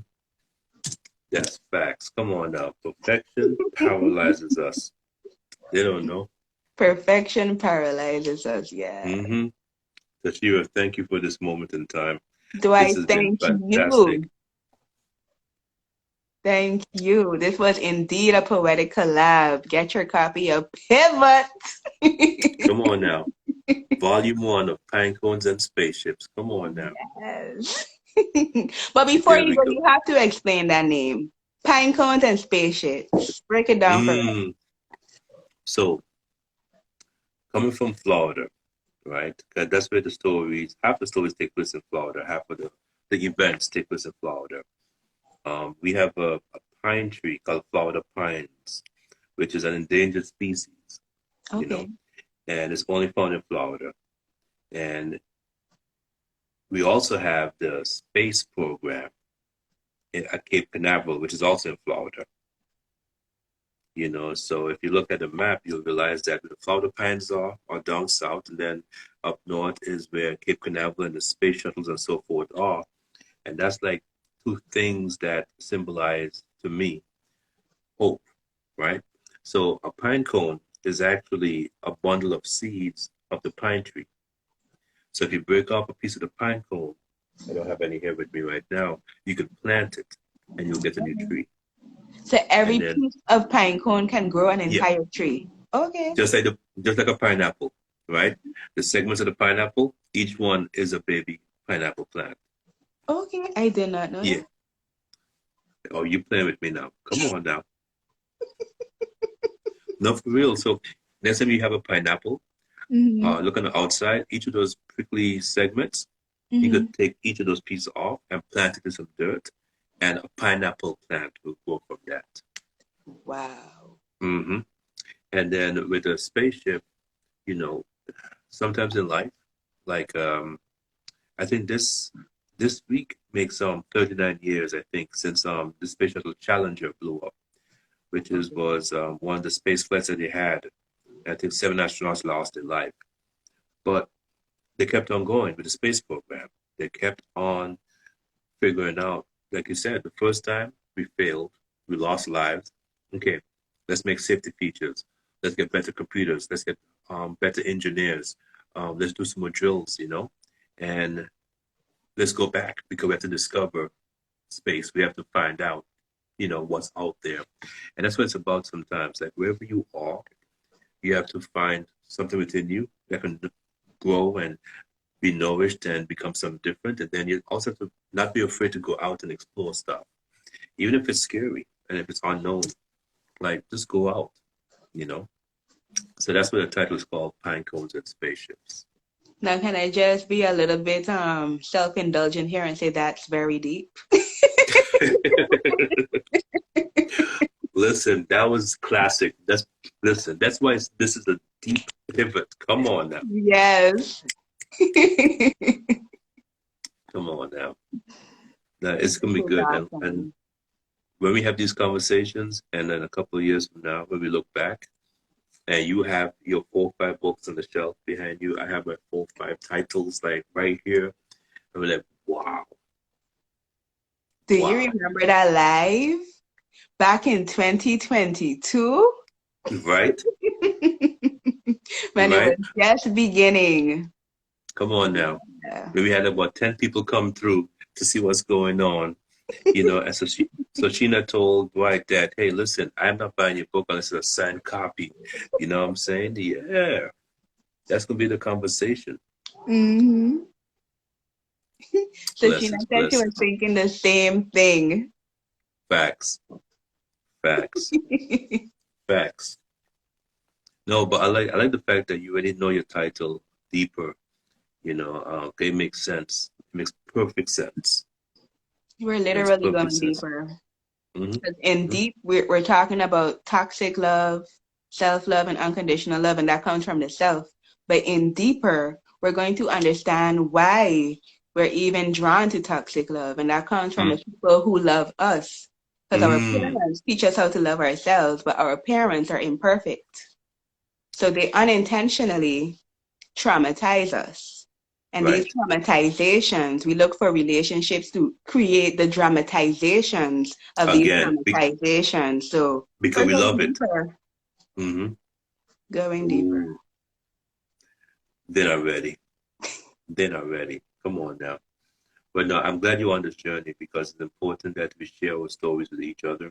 That's facts. Come on now. Perfection paralyzes us. They don't know. Perfection paralyzes us. Yeah. Hmm Tashira, thank you for this moment in time. This Dwight, has been thank fantastic. you. Thank you. This was indeed a poetic collab. Get your copy of Pivot. Come on now. Volume 1 of Pinecones and Spaceships. Come on now. Yes. But before There you we go, go. you have to explain that name. Pine cones and spaceships. Break it down for us. Mm. So, coming from Florida, right? 'Cause that's where the stories, half the stories take place in Florida, half of the events take place in Florida. We have a pine tree called Florida pines, which is an endangered species, you know, Okay. and it's only found in Florida. And we also have the space program at Cape Canaveral, which is also in Florida. So if you look at the map, you'll realize that the Florida pines are down south, and then up north is where Cape Canaveral and the space shuttles and so forth are. And that's like two things that symbolize to me hope, right? So a pine cone is actually a bundle of seeds of the pine tree. So if you break off a piece of the pine cone, I don't have any here with me right now, you can plant it and you'll get a new tree. So And every then, piece of pine cone can grow an yeah, entire tree. Okay. just like a pineapple, right? The segments of the pineapple, each one is a baby pineapple plant. Okay. I did not know Yeah. that. Oh, you playing with me now? Come on now. No, for real. So next time you have a pineapple, Mm-hmm. look on the outside, each of those prickly segments, you Mm-hmm. could take each of those pieces off and plant it in some dirt, and a pineapple plant will grow from that. Wow. hmm And then with a spaceship, you know, sometimes in life, like I think this week makes 39 years, I think, since the space shuttle Challenger blew up, which was one of the space flights that they had. I think 7 astronauts lost their life, but they kept on going with the space program. They kept on figuring out, like you said, the first time we failed, we lost lives. Okay, let's make safety features. Let's get better computers. Let's get better engineers. Let's do some more drills, and let's go back because we have to discover space. We have to find out, what's out there. And that's what it's about sometimes. Like wherever you are, you have to find something within you that can grow and be nourished and become something different. And then you also have to not be afraid to go out and explore stuff, even if it's scary and if it's unknown. Like just go out. So that's what the title is called: Pine Cones and Spaceships. Now, can I just be a little bit self-indulgent here and say that's very deep? Listen, that was classic. That's why this is a deep pivot. Come on now. Yes. Come on now. Now it's gonna be This is good. And awesome. when we have these conversations, and then a couple of years from now, when we look back, and you have your 4 or 5 books on the shelf behind you, I have my 4 or 5 titles like right here. And we're like, wow, Do you wow, remember that live back in 2022 right, when it right. was just beginning? Come on now. Yeah. We had about 10 people come through to see what's going on. And so Sheena told Dwight that, hey, listen, I'm not buying your book unless it's a signed copy. You know what I'm saying? Yeah, that's gonna be the conversation. hmm So Sheena Blessings, said she was blessings, thinking the same thing. facts, facts, facts. No, but I like the fact that you already know your title deeper. Okay, it makes sense. It makes perfect sense. We're It makes literally perfect going sense. deeper. hmm 'Cause in deep, we're talking about toxic love, self-love, and unconditional love, and that comes from the self. But in deeper, we're going to understand why we're even drawn to toxic love, and that comes from the people who love us. Because our parents teach us how to love ourselves, but our parents are imperfect. So they unintentionally traumatize us. And these Right. traumatizations, we look for relationships to create the dramatizations of these Again, traumatizations. So because we're we going love it. deeper, Mm-hmm. going deeper. Ooh, they're not ready. They're not ready. Come on now. But no, I'm glad you're on this journey because it's important that we share our stories with each other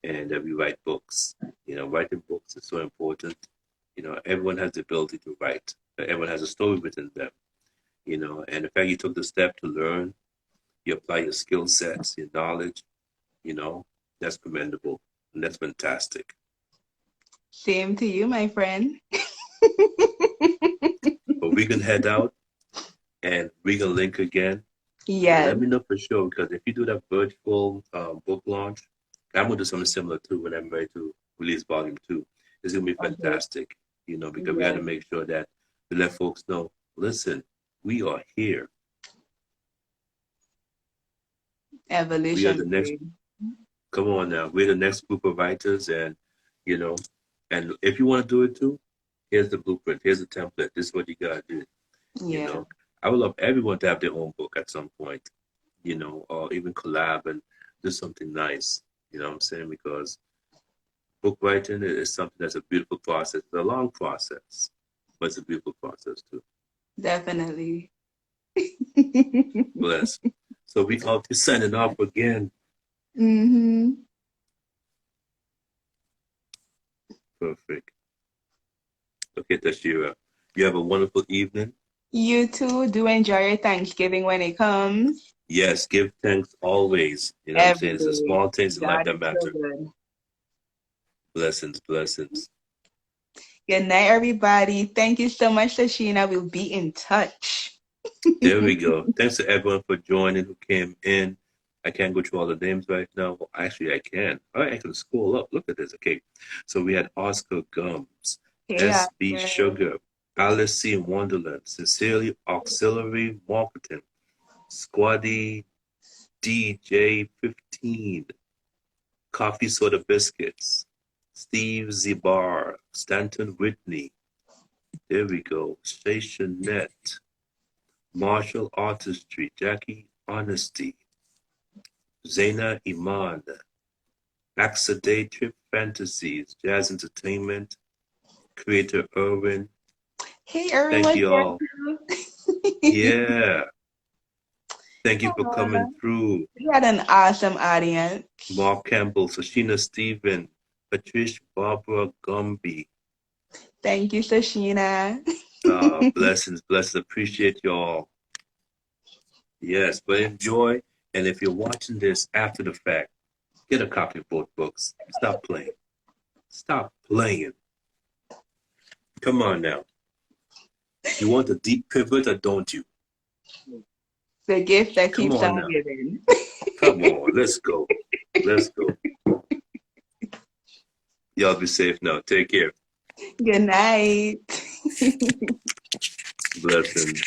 and that we write books. You know, writing books is so important. You know, everyone has the ability to write. Everyone has a story within them. You know, and the fact you took the step to learn, you apply your skill sets, your knowledge, you know, that's commendable. And that's fantastic. Same to you, my friend. But we can head out and we can link again. And Yes. let me know for sure because if you do that virtual book launch, I'm gonna do something similar too when I'm ready to release volume 2. It's gonna be Okay. fantastic, you know, because we got Yes. to make sure that we let folks know, listen, we are here. We are Evolution. the next. Come on now, we're the next group of writers, and you know, and if you want to do it too, here's the blueprint. Here's the template. This is what you gotta do. You Yeah, know, I would love everyone to have their own book at some point. You know, or even collab and do something nice. You know what I'm saying? Because book writing is something that's a beautiful process. It's a long process, but it's a beautiful process too. definitely. Bless. So we out here signing off again. Mm-hmm. Perfect. Okay, Tashira. You have a wonderful evening. You too. Do enjoy your Thanksgiving when it comes. Yes, give thanks always. You know what I'm Every saying? It's the day. small things in life God that is so matter. good. Blessings, blessings. Good night, everybody. Thank you so much, Tashina. We'll be in touch. There we go. Thanks to everyone for joining who came in. I can't go through all the names right now. Well, actually, I can. All right, I can scroll up. Look at this. Okay. So we had Oscar Gums, Hey, SB Oscar. Sugar, Alice C. in Wonderland, Sincerely Auxiliary Marketing, Squaddy DJ15, Coffee Soda Biscuits, Steve Zibar, Stanton Whitney. There we go. Stationette, Martial Artistry, Jackie Honesty, Zaina Iman, Axadative Fantasies, Jazz Entertainment, Creator Irwin. Hey, Erwin Thank was you there all. too. Yeah. Thank you for coming through. We had an awesome audience. Mark Campbell, Sashina Stephen, Patrice Barbara Gumby. Thank you, Sashina. Blessings, blessings. Appreciate y'all. Yes, but enjoy. And if you're watching this after the fact, get a copy of both books. Stop playing. Stop playing. Come on now. You want a deep pivot or don't you? The gift that Come keeps on on now. giving. Come on. Let's go. Let's go. Y'all be safe now. Take care. Good night. Blessings.